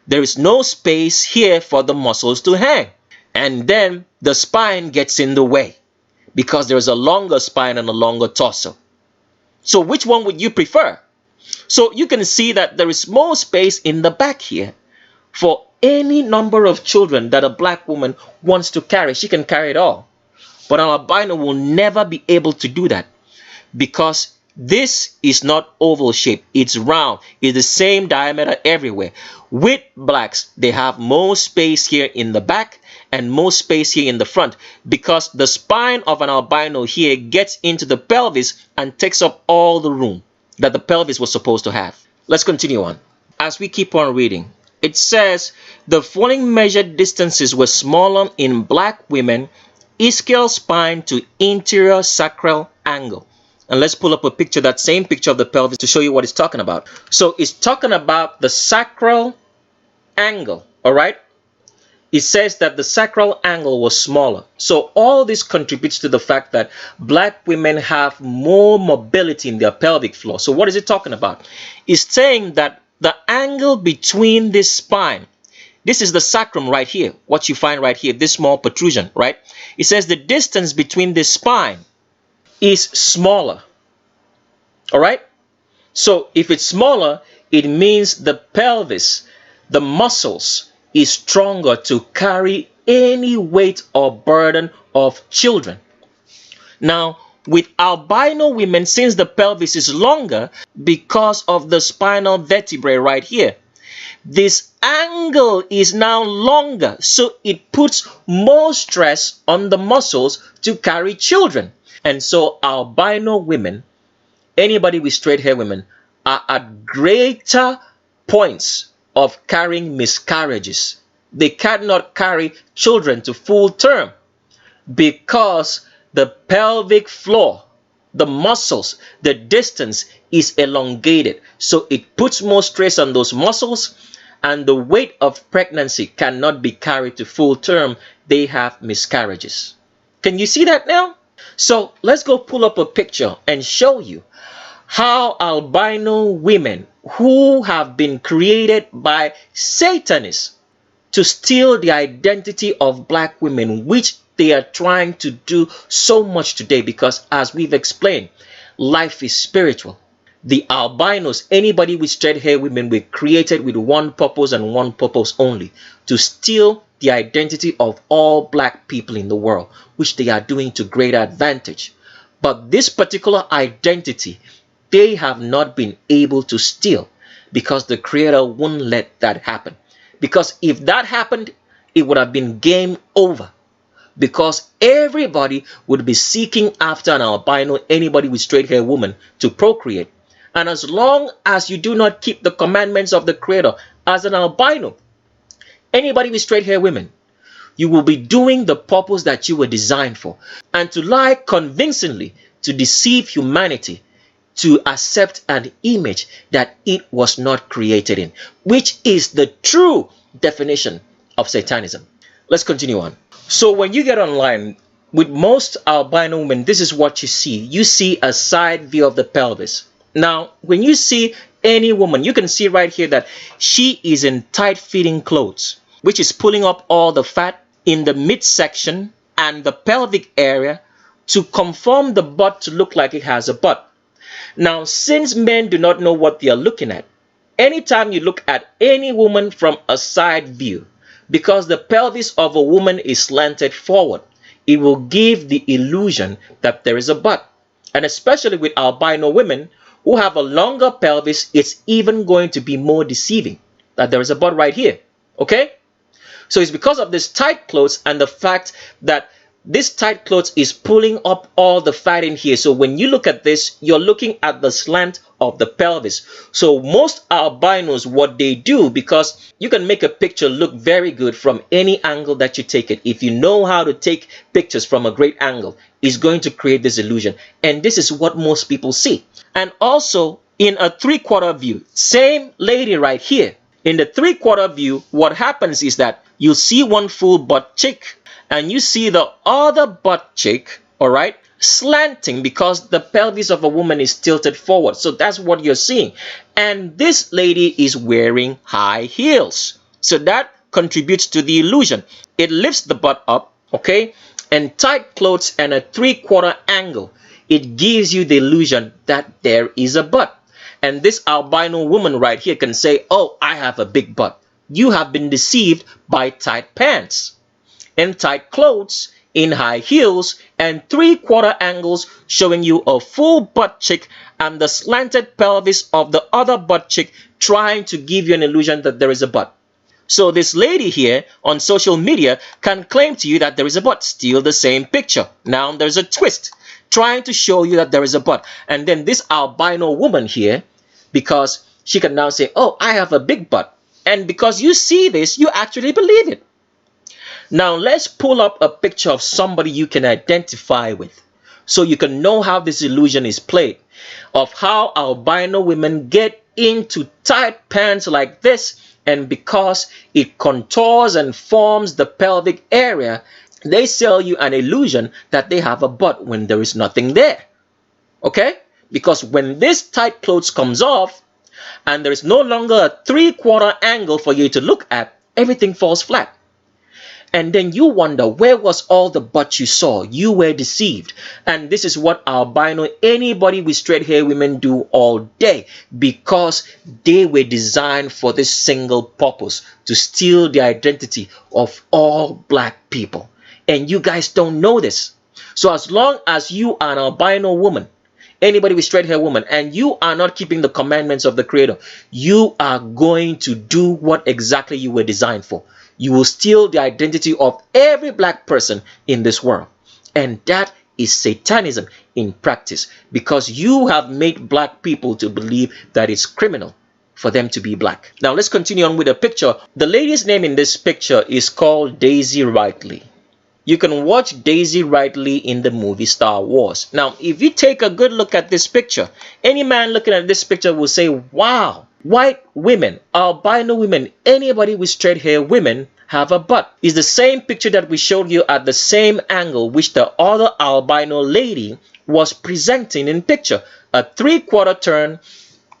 There is no space here for the muscles to hang. And then the spine gets in the way because there's a longer spine and a longer torso. So which one would you prefer? So you can see that there is more space in the back here for any number of children that a black woman wants to carry. She can carry it all. But an albino will never be able to do that because this is not oval shaped. It's round. It's the same diameter everywhere. With blacks, they have more space here in the back and more space here in the front because the spine of an albino here gets into the pelvis and takes up all the room that the pelvis was supposed to have. Let's continue on. As we keep on reading, it says the following measured distances were smaller in black women: ischial spine to interior sacral angle. And let's pull up a picture, that same picture of the pelvis, to show you what it's talking about. So it's talking about the sacral angle, all right? It says that the sacral angle was smaller. So all this contributes to the fact that black women have more mobility in their pelvic floor. So what is it talking about? It's saying that the angle between this spine, this is the sacrum right here, what you find right here, this small protrusion, right? It says the distance between this spine is smaller, all right? So if it's smaller, it means the pelvis, the muscles, is stronger to carry any weight or burden of children. Now, with albino women, since the pelvis is longer because of the spinal vertebrae right here, this angle is now longer, so it puts more stress on the muscles to carry children. And so albino women, anybody with straight hair women, are at greater points of carrying miscarriages. They cannot carry children to full term because the pelvic floor the muscles, the distance is elongated. So it puts more stress on those muscles, and the weight of pregnancy cannot be carried to full term. They have miscarriages. Can you see that now? So let's go pull up a picture and show you how albino women who have been created by Satanists to steal the identity of black women, which they are trying to do so much today, because as we've explained, life is spiritual. The albinos, anybody with straight hair women, were created with one purpose and one purpose only: to steal the identity of all black people in the world, which they are doing to greater advantage. But this particular identity, they have not been able to steal, because the Creator won't let that happen. Because if that happened, it would have been game over. Because everybody would be seeking after an albino, anybody with straight hair woman, to procreate. And as long as you do not keep the commandments of the Creator as an albino, anybody with straight hair women, you will be doing the purpose that you were designed for, and to lie convincingly to deceive humanity to accept an image that it was not created in, which is the true definition of Satanism. Let's continue on. So when you get online, with most albino women, this is what you see. You see a side view of the pelvis. Now, when you see any woman, you can see right here that she is in tight-fitting clothes, which is pulling up all the fat in the midsection and the pelvic area to conform the butt to look like it has a butt. Now, since men do not know what they are looking at, anytime you look at any woman from a side view, because the pelvis of a woman is slanted forward, it will give the illusion that there is a butt. And especially with albino women who have a longer pelvis, it's even going to be more deceiving that there is a butt right here. Okay? So it's because of this tight clothes and the fact that this tight clothes is pulling up all the fat in here. So when you look at this, you're looking at the slant of the pelvis. So most albinos, what they do, because you can make a picture look very good from any angle that you take it. If you know how to take pictures from a great angle, is going to create this illusion. And this is what most people see. And also in a 3/4 view, same lady right here. In the 3/4 view, what happens is that you see one full butt cheek, and you see the other butt cheek, all right, slanting because the pelvis of a woman is tilted forward. So that's what you're seeing. And this lady is wearing high heels. So that contributes to the illusion. It lifts the butt up, okay, and tight clothes and a 3/4 angle. It gives you the illusion that there is a butt. And this albino woman right here can say, oh, I have a big butt. You have been deceived by tight pants and tight clothes in high heels and 3/4 angles showing you a full butt cheek and the slanted pelvis of the other butt cheek, trying to give you an illusion that there is a butt. So this lady here on social media can claim to you that there is a butt, steal the same picture. Now there's a twist, trying to show you that there is a butt. And then this albino woman here, because she can now say, oh, I have a big butt. And because you see this, you actually believe it. Now let's pull up a picture of somebody you can identify with, so you can know how this illusion is played, of how albino women get into tight pants like this, and because it contours and forms the pelvic area, they sell you an illusion that they have a butt when there is nothing there. Okay? Because when this tight clothes comes off and there is no longer a 3/4 angle for you to look at, everything falls flat. And then you wonder, where was all the butt you saw? You were deceived. And this is what albino, anybody with straight hair women do all day, because they were designed for this single purpose, to steal the identity of all black people. And you guys don't know this. So as long as you are an albino woman, anybody with straight hair woman, and you are not keeping the commandments of the Creator, you are going to do what exactly you were designed for. You will steal the identity of every black person in this world. And that is Satanism in practice, because you have made black people to believe that it's criminal for them to be black. Now let's continue on with the picture. The lady's name in this picture is called Daisy Riley. you can watch Daisy Ridley in the movie Star Wars. Now, if you take a good look at this picture, any man looking at this picture will say, wow, white women, albino women, anybody with straight hair women have a butt. It's the same picture that we showed you at the same angle which the other albino lady was presenting in picture. A 3/4 turn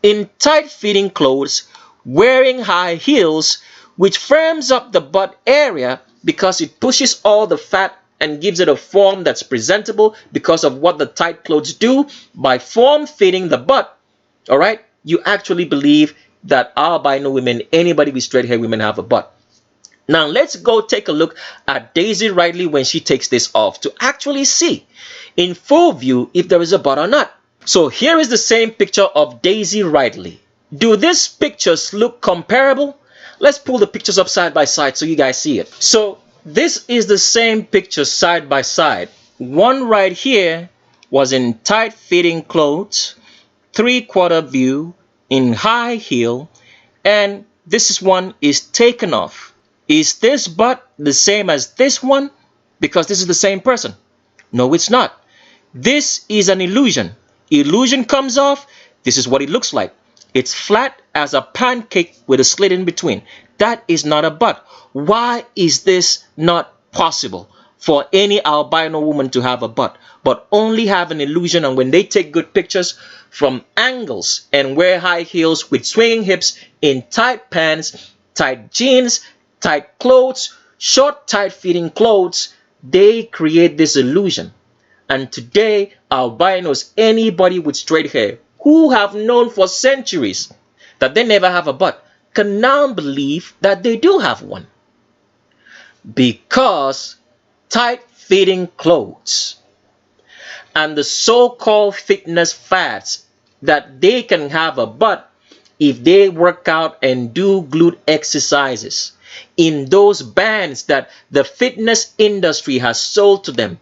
in tight-fitting clothes, wearing high heels, which firms up the butt area because it pushes all the fat and gives it a form that's presentable because of what the tight clothes do by form-fitting the butt. All right? You actually believe that albino women, anybody with straight hair women, have a butt. Now, let's go take a look at Daisy Ridley when she takes this off to actually see in full view if there is a butt or not. So here is the same picture of Daisy Ridley. Do these pictures look comparable? Let's pull the pictures up side by side so you guys see it. So this is the same picture side by side. One right here was in tight-fitting clothes, 3/4 view, in high heel, and this one is taken off. Is this butt the same as this one? Because this is the same person. No, it's not. This is an illusion. Illusion comes off. This is what it looks like. It's flat as a pancake with a slit in between. That is not a butt. Why is this not possible for any albino woman to have a butt, but only have an illusion? And when they take good pictures from angles and wear high heels with swinging hips in tight pants, tight jeans, tight clothes, short, tight-fitting clothes, they create this illusion. And today, albinos, anybody with straight hair, who have known for centuries that they never have a butt, can now believe that they do have one. Because tight-fitting clothes and the so-called fitness fads that they can have a butt if they work out and do glute exercises in those bands that the fitness industry has sold to them,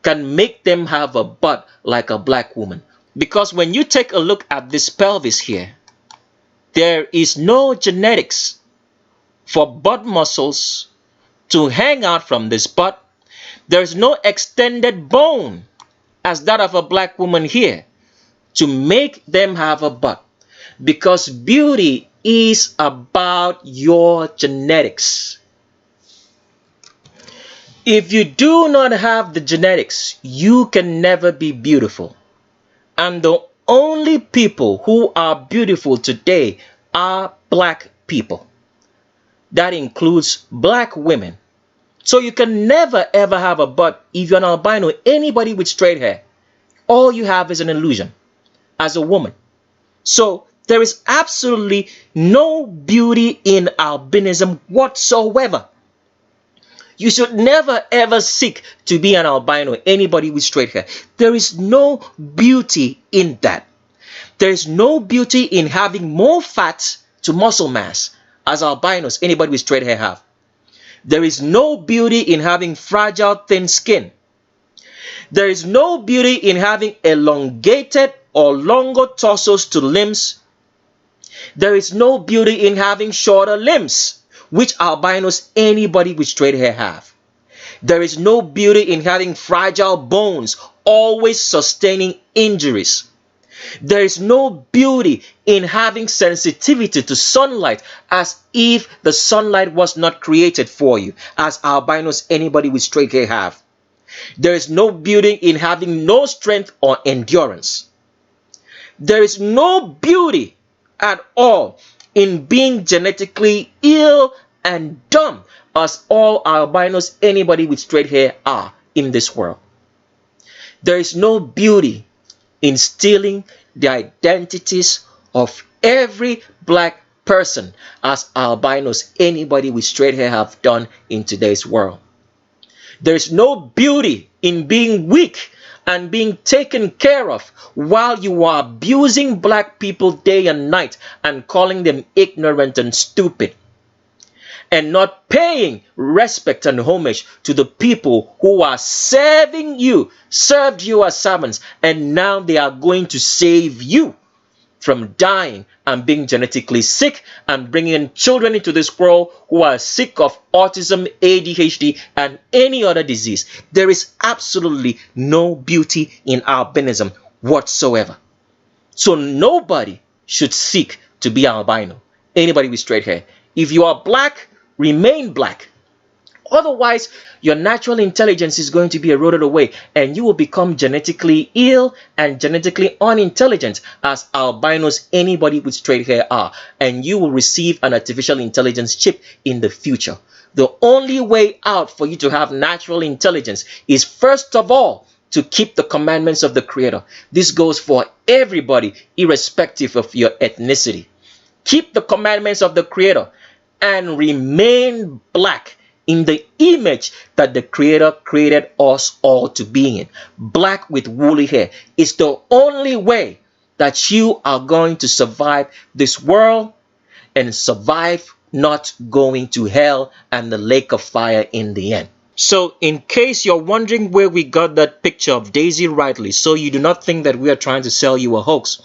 can make them have a butt like a black woman. Because when you take a look at this pelvis here, there is no genetics for butt muscles to hang out from this butt. There's no extended bone as that of a black woman here to make them have a butt. Because beauty is about your genetics. If you do not have the genetics, you can never be beautiful. And the only people who are beautiful today are black people. That includes black women. So you can never ever have a butt if you're an albino, anybody with straight hair. All you have is an illusion as a woman. So there is absolutely no beauty in albinism whatsoever. You should never ever seek to be an albino, anybody with straight hair. There is no beauty in that. There is no beauty in having more fat to muscle mass as albinos, anybody with straight hair have. There is no beauty in having fragile, thin skin. There is no beauty in having elongated or longer torsos to limbs. There is no beauty in having shorter limbs, which albinos, anybody with straight hair have. There is no beauty in having fragile bones, always sustaining injuries. There is no beauty in having sensitivity to sunlight, as if the sunlight was not created for you, as albinos, anybody with straight hair have. There is no beauty in having no strength or endurance. There is no beauty at all in being genetically ill and dumb, as all albinos, anybody with straight hair are in this world. There is no beauty in stealing the identities of every black person, as albinos, anybody with straight hair have done in today's world. There is no beauty in being weak and being taken care of while you are abusing black people day and night and calling them ignorant and stupid, and not paying respect and homage to the people who are serving you, served you as servants, and now they are going to save you. from dying and being genetically sick and bringing children into this world who are sick of autism, ADHD, and any other disease. There is absolutely no beauty in albinism whatsoever. So nobody should seek to be albino. Anybody with straight hair. If you are black, remain black. Otherwise, your natural intelligence is going to be eroded away and you will become genetically ill and genetically unintelligent, as albinos, anybody with straight hair, are. And you will receive an artificial intelligence chip in the future. The only way out for you to have natural intelligence is, first of all, to keep the commandments of the Creator. This goes for everybody, irrespective of your ethnicity. Keep the commandments of the Creator and remain black in the image that the Creator created us all to be in. Black with woolly hair is the only way that you are going to survive this world and survive not going to hell and the lake of fire in the end. So in case you're wondering where we got that picture of Daisy Ridley, so you do not think that we are trying to sell you a hoax,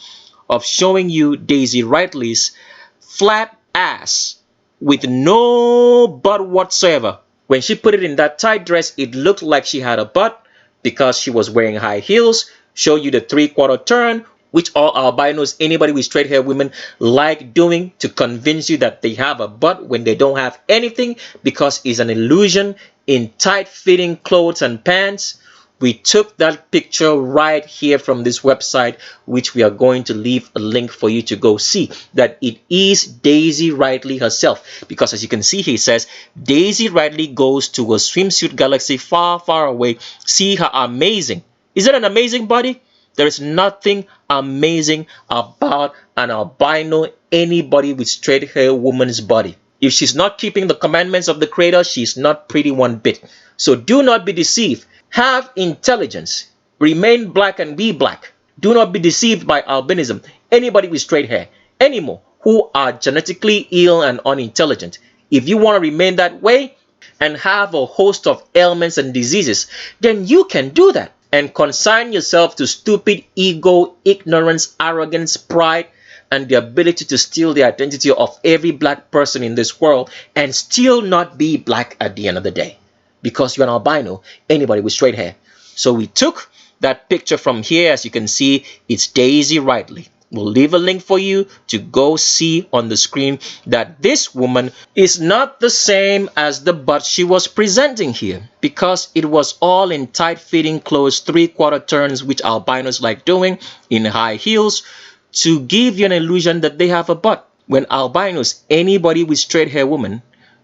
of showing you Daisy Ridley's flat ass with no butt whatsoever. When she put it in that tight dress, it looked like she had a butt because she was wearing high heels. Show you the 3/4 turn, which all albinos, anybody with straight hair women, like doing to convince you that they have a butt when they don't have anything, because it's an illusion in tight-fitting clothes and pants. We took that picture right here from this website, which we are going to leave a link for you to go see, that it is Daisy Ridley herself. Because as you can see here, it says, Daisy Ridley goes to a swimsuit galaxy far, far away. See her amazing. Is it an amazing body? There is nothing amazing about an albino, anybody with straight hair woman's body. If she's not keeping the commandments of the Creator, she's not pretty one bit. So do not be deceived. Have intelligence. Remain black and be black. Do not be deceived by albinism. Anybody with straight hair anymore who are genetically ill and unintelligent. If you want to remain that way and have a host of ailments and diseases, then you can do that and consign yourself to stupid ego, ignorance, arrogance, pride, and the ability to steal the identity of every black person in this world and still not be black at the end of the day. Because you're an albino, anybody with straight hair. So we took that picture from here. As you can see, it's Daisy Ridley. We'll leave a link for you to go see on the screen that this woman is not the same as the butt she was presenting here, because it was all in tight-fitting clothes, 3/4 turns, which albinos like doing, in high heels, to give you an illusion that they have a butt. When albinos, anybody with straight hair women,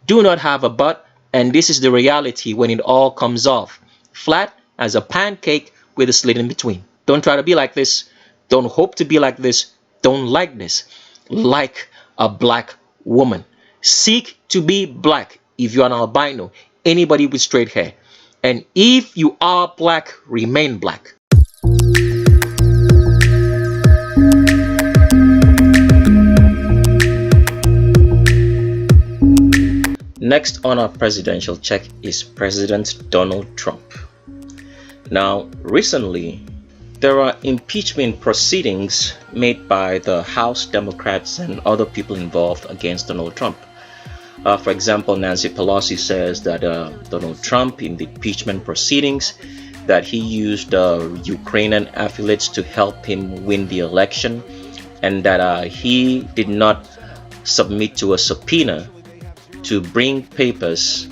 do not have a butt. And this is the reality when it all comes off. Flat as a pancake with a slit in between. Don't try to be like this. Don't hope to be like this. Don't like this. Like a black woman. Seek to be black if you're an albino. Anybody with straight hair. And if you are black, remain black. Next on our presidential check is President Donald Trump. Now, recently, there are impeachment proceedings made by the House Democrats and other people involved against Donald Trump. For example, Nancy Pelosi says that Donald Trump, in the impeachment proceedings, that he used Ukrainian affiliates to help him win the election, and that he did not submit to a subpoena to bring papers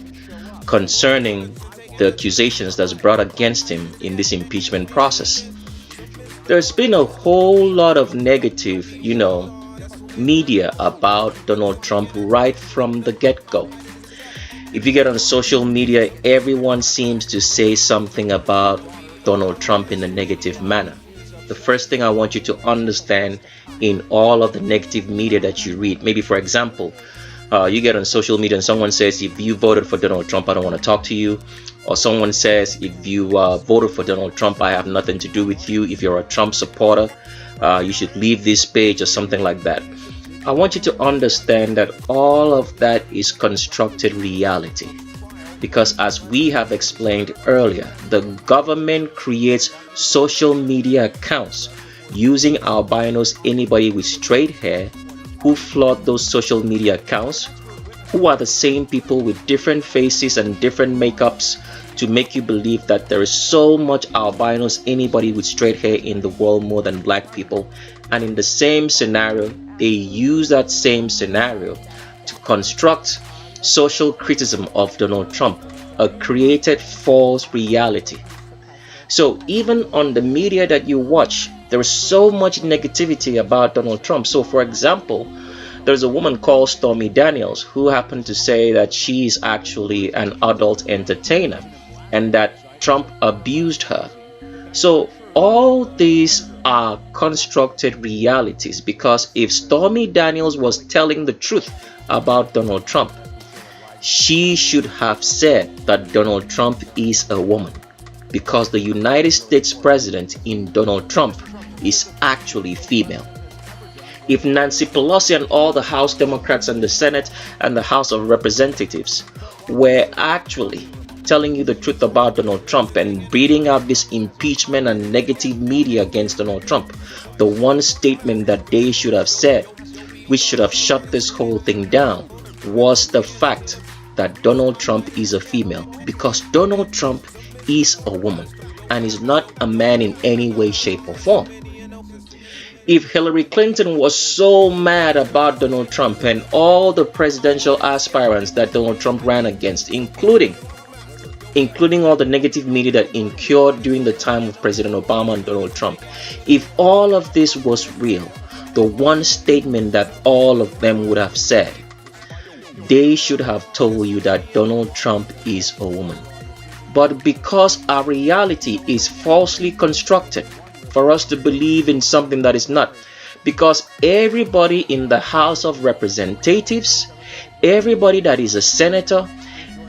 concerning the accusations that's brought against him in this impeachment process. There's been a whole lot of negative, media about Donald Trump right from the get-go. If you get on social media, everyone seems to say something about Donald Trump in a negative manner. The first thing I want you to understand in all of the negative media that you read, maybe for example, you get on social media and someone says, if you voted for Donald Trump, I don't want to talk to you. Or someone says, if you voted for Donald Trump, I have nothing to do with you. If you're a Trump supporter, you should leave this page or something like that. I want you to understand that all of that is constructed reality. Because as we have explained earlier, the government creates social media accounts using albinos, anybody with straight hair, who flood those social media accounts, who are the same people with different faces and different makeups to make you believe that there is so much albinos, anybody with straight hair in the world more than black people. And in the same scenario, they use that same scenario to construct social criticism of Donald Trump, a created false reality. So even on the media that you watch, there is so much negativity about Donald Trump. So for example, there's a woman called Stormy Daniels who happened to say that she is actually an adult entertainer and that Trump abused her. So all these are constructed realities, because if Stormy Daniels was telling the truth about Donald Trump, she should have said that Donald Trump is a woman, because the United States president in Donald Trump is actually female. If Nancy Pelosi and all the House Democrats and the Senate and the House of Representatives were actually telling you the truth about Donald Trump and breeding out this impeachment and negative media against Donald Trump, the one statement that they should have said, which should have shut this whole thing down, was the fact that Donald Trump is a female, because Donald Trump is a woman and is not a man in any way, shape, or form. If Hillary Clinton was so mad about Donald Trump and all the presidential aspirants that Donald Trump ran against, including all the negative media that incurred during the time of President Obama and Donald Trump, if all of this was real, the one statement that all of them would have said, they should have told you that Donald Trump is a woman. But because our reality is falsely constructed for us to believe in something that is not, because everybody in the House of Representatives, everybody that is a senator,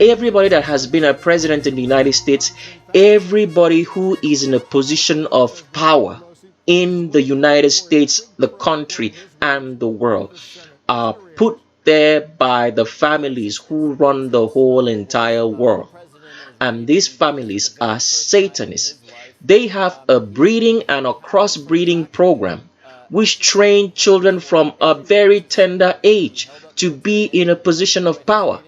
everybody that has been a president in the United States, everybody who is in a position of power in the United States, the country, and the world are put there by the families who run the whole entire world. And these families are Satanists. They have a breeding and a crossbreeding program which train children from a very tender age to be in a position of power.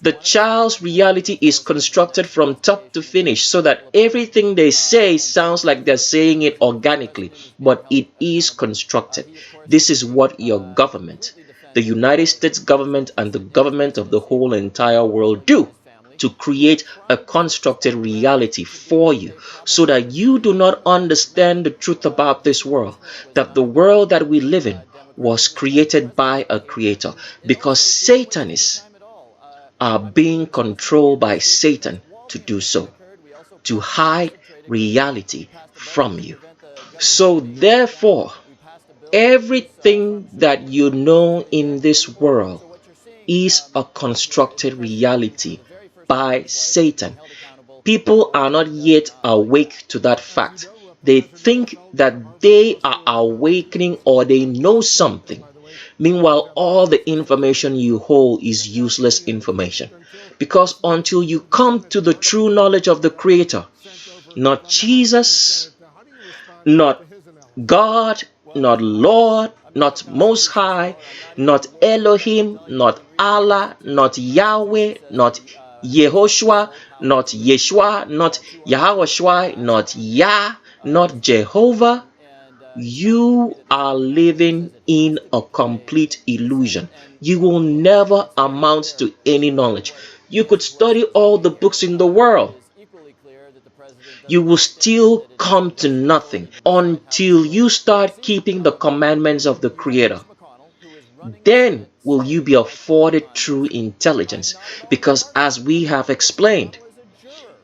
The child's reality is constructed from top to finish so that everything they say sounds like they're saying it organically, but it is constructed. This is what your government, the United States government, and the government of the whole entire world do to create a constructed reality for you, so that you do not understand the truth about this world, that the world that we live in was created by a creator, because Satanists are being controlled by Satan to do so, to hide reality from you. So therefore, everything that you know in this world is a constructed reality by Satan. People are not yet awake to that fact. They think that they are awakening or they know something. Meanwhile, all the information you hold is useless information. Because until you come to the true knowledge of the Creator, not Jesus, not God, not Lord, not Most High, not Elohim, not Allah, not Yahweh, not Yehoshua, not Yeshua, not Yahweh, not Yah, not Jehovah, you are living in a complete illusion. You will never amount to any knowledge. You could study all the books in the world. You will still come to nothing until you start keeping the commandments of the Creator. Then will you be afforded true intelligence, because as we have explained,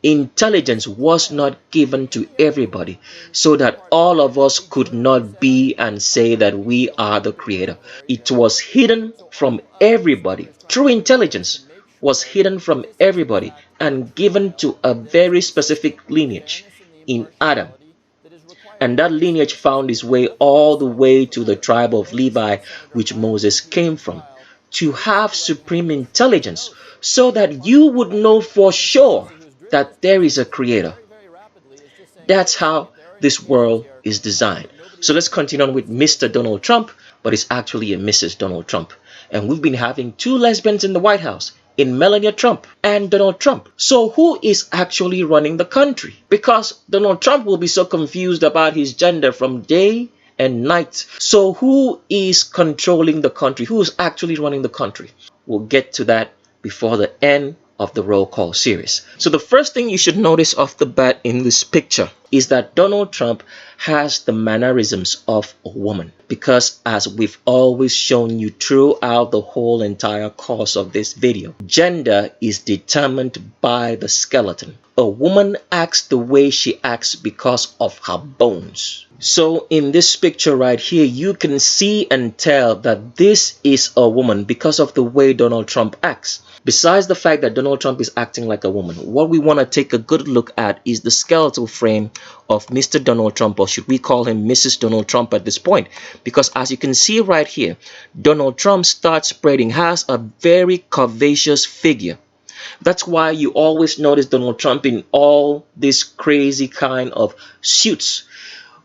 intelligence was not given to everybody, so that all of us could not be and say that we are the Creator. It was hidden from everybody. True intelligence was hidden from everybody and given to a very specific lineage in Adam. And that lineage found its way all the way to the tribe of Levi, which Moses came from, to have supreme intelligence, so that you would know for sure that there is a Creator. That's how this world is designed. So let's continue on with Mr. Donald Trump, but it's actually a Mrs. Donald Trump. And we've been having two lesbians in the White House, in Melania Trump and Donald Trump. So who is actually running the country? Because Donald Trump will be so confused about his gender from day and night. So who is controlling the country? Who is actually running the country? We'll get to that before the end of the roll call series. So the first thing you should notice off the bat in this picture is that Donald Trump has the mannerisms of a woman, because as we've always shown you throughout the whole entire course of this video, gender is determined by the skeleton. A woman acts the way she acts because of her bones. So in this picture right here, you can see and tell that this is a woman because of the way Donald Trump acts. Besides the fact that Donald Trump is acting like a woman, what we want to take a good look at is the skeletal frame of Mr. Donald Trump, or should we call him Mrs. Donald Trump at this point? Because as you can see right here, Donald Trump starts spreading, has a very curvaceous figure. That's why you always notice Donald Trump in all this crazy kind of suits.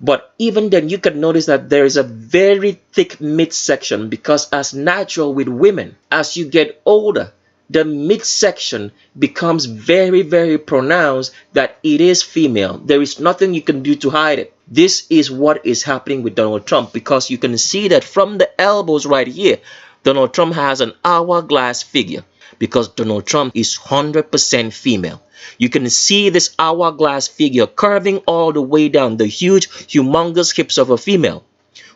But even then, you can notice that there is a very thick midsection, because as natural with women, as you get older, the midsection becomes very, very pronounced that it is female. There is nothing you can do to hide it. This is what is happening with Donald Trump, because you can see that from the elbows right here, Donald Trump has an hourglass figure, because Donald Trump is 100% female. You can see this hourglass figure curving all the way down, the huge, humongous hips of a female,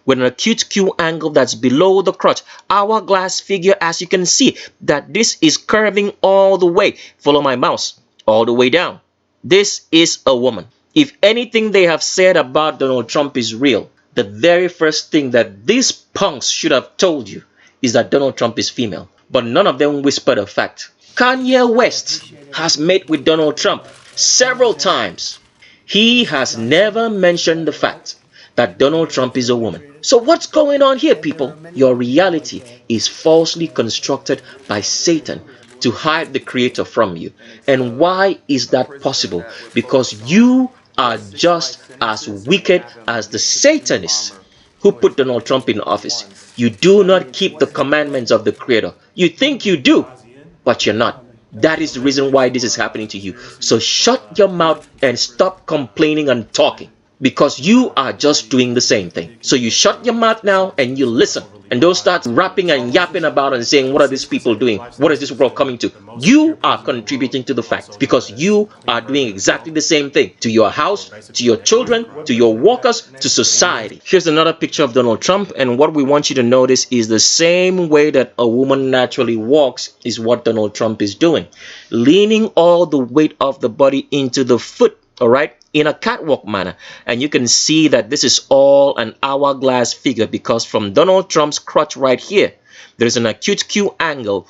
with an acute Q angle that's below the crotch. Hourglass figure, as you can see, that this is curving all the way, follow my mouse, all the way down. This is a woman. If anything they have said about Donald Trump is real, the very first thing that these punks should have told you is that Donald Trump is female. But none of them whispered a fact. Kanye West has met with Donald Trump several times. He has never mentioned the fact that Donald Trump is a woman. So what's going on here, people? Your reality is falsely constructed by Satan to hide the Creator from you. And why is that possible? Because you are just as wicked as the Satanists who put Donald Trump in office. You do not keep the commandments of the Creator. You think you do, but you're not. That is the reason why this is happening to you. So shut your mouth and stop complaining and talking, because you are just doing the same thing. So you shut your mouth now and you listen, and don't start rapping and yapping about and saying, what are these people doing? What is this world coming to? You are contributing to the fact, because you are doing exactly the same thing to your house, to your children, to your workers, to society. Here's another picture of Donald Trump, and what we want you to notice is the same way that a woman naturally walks is what Donald Trump is doing, leaning all the weight of the body into the foot, all right, in a catwalk manner. And you can see that this is all an hourglass figure, because from Donald Trump's crotch right here, there's an acute Q angle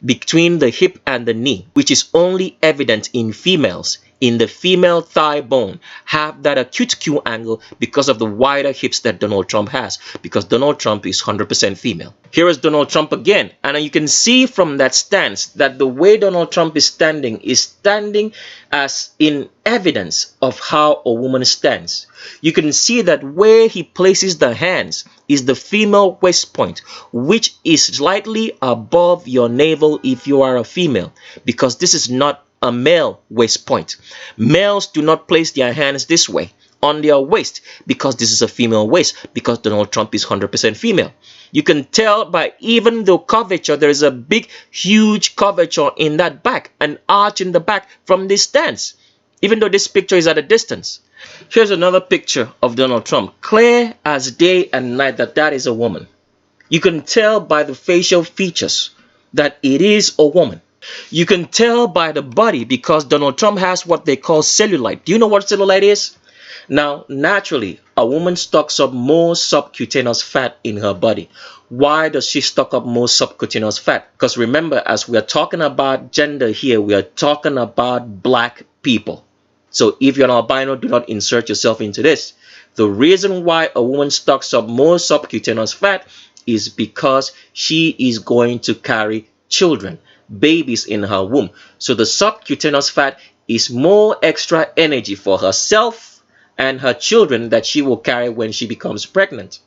between the hip and the knee, which is only evident in females. In the female thigh bone have that acute Q angle because of the wider hips that Donald Trump has, because Donald Trump is 100% female. Here is Donald Trump again, and you can see from that stance that the way Donald Trump is standing as in evidence of how a woman stands. You can see that where he places the hands is the female waist point, which is slightly above your navel if you are a female, because this is not a male waist point. Males do not place their hands this way on their waist, because this is a female waist, because Donald Trump is 100% female. You can tell by even the curvature, there is a big, huge curvature in that back, an arch in the back from this stance, even though this picture is at a distance. Here's another picture of Donald Trump, clear as day and night that is a woman. You can tell by the facial features that it is a woman. You can tell by the body, because Donald Trump has what they call cellulite. Do you know what cellulite is? Now, naturally, a woman stocks up more subcutaneous fat in her body. Why does she stock up more subcutaneous fat? Because remember, as we are talking about gender here, we are talking about black people. So if you're an albino, do not insert yourself into this. The reason why a woman stocks up more subcutaneous fat is because she is going to carry children, babies in her womb. So the subcutaneous fat is more extra energy for herself and her children that she will carry when she becomes pregnant.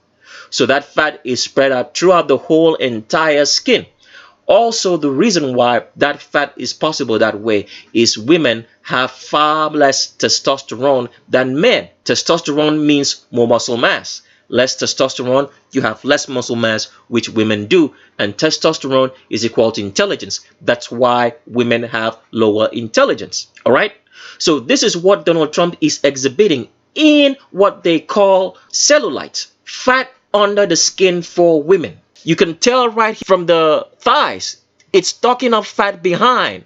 So that fat is spread out throughout the whole entire skin. Also, the reason why that fat is possible that way is women have far less testosterone than men. Testosterone means more muscle mass. Less testosterone, you have less muscle mass, which women do. And testosterone is equal to intelligence. That's why women have lower intelligence. All right? So this is what Donald Trump is exhibiting in what they call cellulite, fat under the skin for women. You can tell right from the thighs, it's stocking up fat behind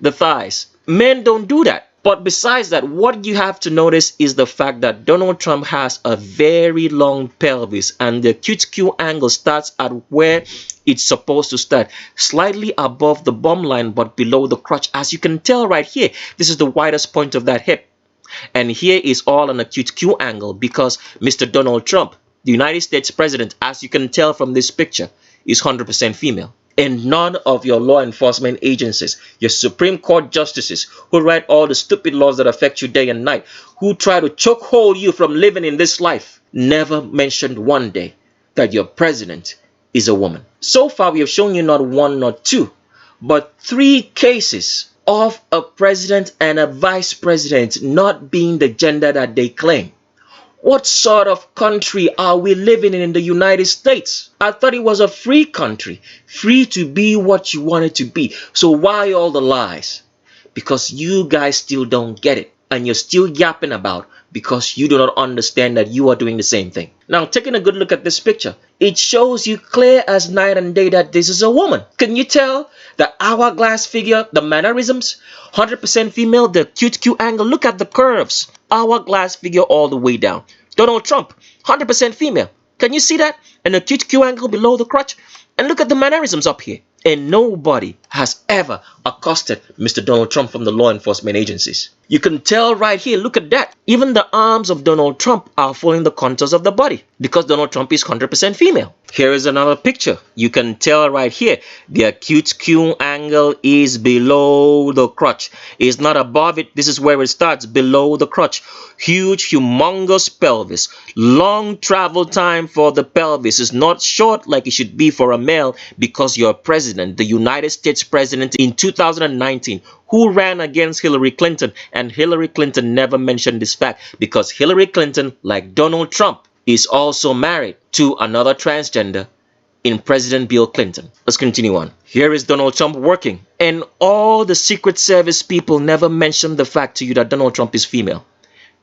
the thighs. Men don't do that. But besides that, what you have to notice is the fact that Donald Trump has a very long pelvis, and the acute Q angle starts at where it's supposed to start, slightly above the bum line but below the crotch. As you can tell right here, this is the widest point of that hip. And here is all an acute Q angle because Mr. Donald Trump, the United States president, as you can tell from this picture, is 100% female. And none of your law enforcement agencies, your Supreme Court justices who write all the stupid laws that affect you day and night, who try to chokehold you from living in this life, never mentioned one day that your president is a woman. So far, we have shown you not one, not two, but 3 cases of a president and a vice president not being the gender that they claim. What sort of country are we living in the United States? I thought it was a free country, free to be what you wanted to be. So why all the lies? Because you guys still don't get it, and you're still yapping about because you do not understand that you are doing the same thing. Now, taking a good look at this picture, it shows you clear as night and day that this is a woman. Can you tell the hourglass figure, the mannerisms? 100% female, the cute Q angle. Look at the curves. Hourglass figure all the way down. Donald Trump, 100% female. Can you see that? And the cute Q angle below the crotch. And look at the mannerisms up here. And nobody has ever accosted Mr. Donald Trump from the law enforcement agencies. You can tell right here, look at that. Even the arms of Donald Trump are following the contours of the body because Donald Trump is 100% female. Here is another picture. You can tell right here, the acute Q angle is below the crotch. It's not above it. This is where it starts, below the crotch. Huge, humongous pelvis. Long travel time for the pelvis. It's not short like it should be for a male because you're president, the United States president in 2019, who ran against Hillary Clinton, and Hillary Clinton never mentioned this fact because Hillary Clinton, like Donald Trump, is also married to another transgender in President Bill Clinton. Let's continue on. Here is Donald Trump working, and all the Secret Service people never mentioned the fact to you that Donald Trump is female.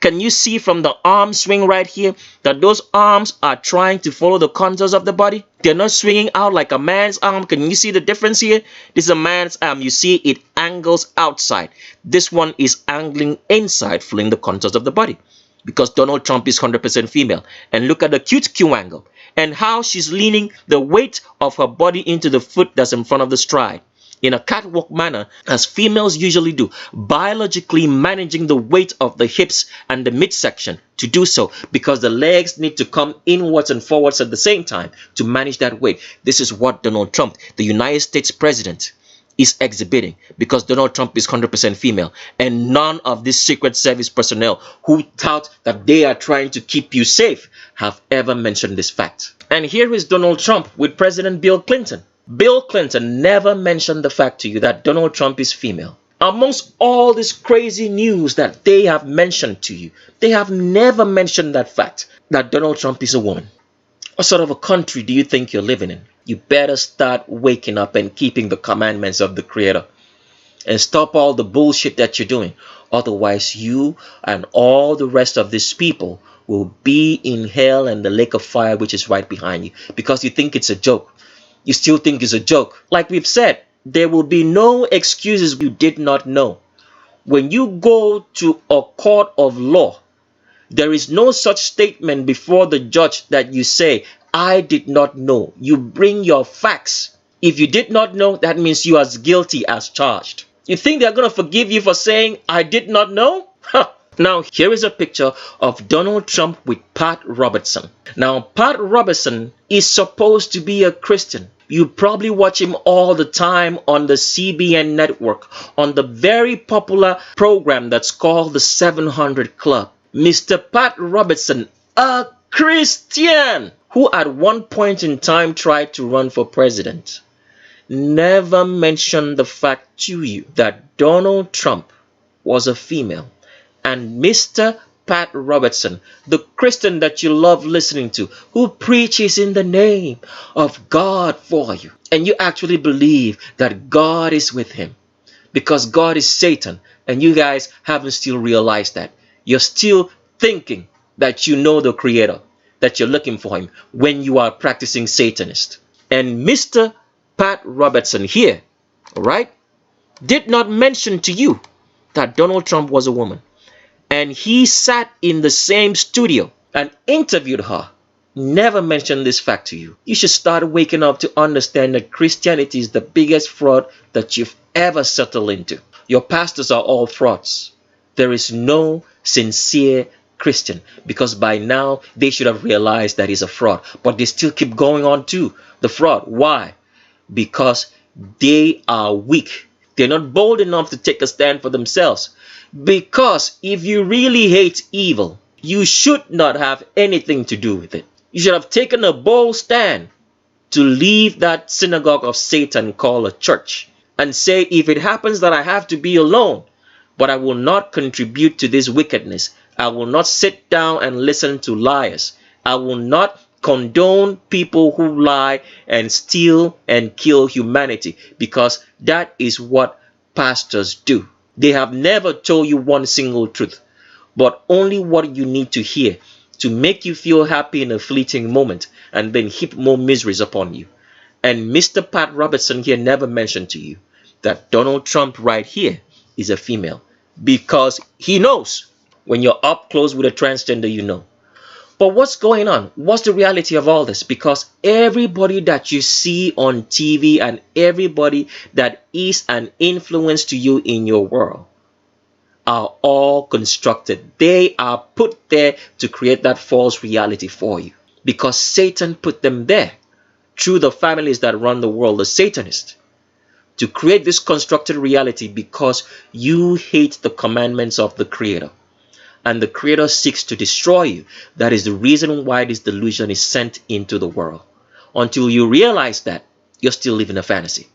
Can you see from the arm swing right here that those arms are trying to follow the contours of the body? They're not swinging out like a man's arm. Can you see the difference here? This is a man's arm. You see it angles outside. This one is angling inside, following the contours of the body. Because Donald Trump is 100% female. And look at the cute Q angle and how she's leaning the weight of her body into the foot that's in front of the stride. In a catwalk manner, as females usually do, biologically managing the weight of the hips and the midsection to do so because the legs need to come inwards and forwards at the same time to manage that weight. This is what Donald Trump, the United States president, is exhibiting because Donald Trump is 100% female, and none of these Secret Service personnel who tout that they are trying to keep you safe have ever mentioned this fact. And here is Donald Trump with President Bill Clinton. Bill Clinton never mentioned the fact to you that Donald Trump is female. Amongst all this crazy news that they have mentioned to you, they have never mentioned that fact that Donald Trump is a woman. What sort of a country do you think you're living in? You better start waking up and keeping the commandments of the Creator and stop all the bullshit that you're doing. Otherwise, you and all the rest of these people will be in hell and the lake of fire, which is right behind you, because you think it's a joke. You still think it's a joke. Like we've said, there will be no excuses you did not know. When you go to a court of law, there is no such statement before the judge that you say, I did not know. You bring your facts. If you did not know, that means you are as guilty as charged. You think they're going to forgive you for saying, I did not know? Now, here is a picture of Donald Trump with Pat Robertson. Now, Pat Robertson is supposed to be a Christian. You probably watch him all the time on the CBN network, on the very popular program that's called the 700 Club. Mr. Pat Robertson, a Christian who at one point in time tried to run for president, never mentioned the fact to you that Donald Trump was a female. And Mr. Pat Robertson, the Christian that you love listening to, who preaches in the name of God for you, and you actually believe that God is with him because God is Satan, and you guys haven't still realized that. You're still thinking that you know the Creator, that you're looking for him when you are practicing Satanist. And Mr. Pat Robertson here, all right, did not mention to you that Donald Trump was a woman. And he sat in the same studio and interviewed her. Never mentioned this fact to you. You should start waking up to understand that Christianity is the biggest fraud that you've ever settled into. Your pastors are all frauds. There is no sincere Christian, because by now they should have realized that he's a fraud. But they still keep going on to the fraud. Why? Because they are weak. They're not bold enough to take a stand for themselves. Because if you really hate evil, you should not have anything to do with it. You should have taken a bold stand to leave that synagogue of Satan called a church and say, if it happens that I have to be alone, but I will not contribute to this wickedness, I will not sit down and listen to liars, I will not condone people who lie and steal and kill humanity, because that is what pastors do. They have never told you one single truth, but only what you need to hear to make you feel happy in a fleeting moment and then heap more miseries upon you. And Mr. Pat Robertson here never mentioned to you that Donald Trump right here is a female, because he knows when you're up close with a transgender, you know. But what's going on? What's the reality of all this? Because everybody that you see on TV and everybody that is an influence to you in your world are all constructed. They are put there to create that false reality for you, because Satan put them there through the families that run the world, the Satanists, to create this constructed reality because you hate the commandments of the Creator. And the Creator seeks to destroy you. That is the reason why this delusion is sent into the world. Until you realize that, you're still living a fantasy.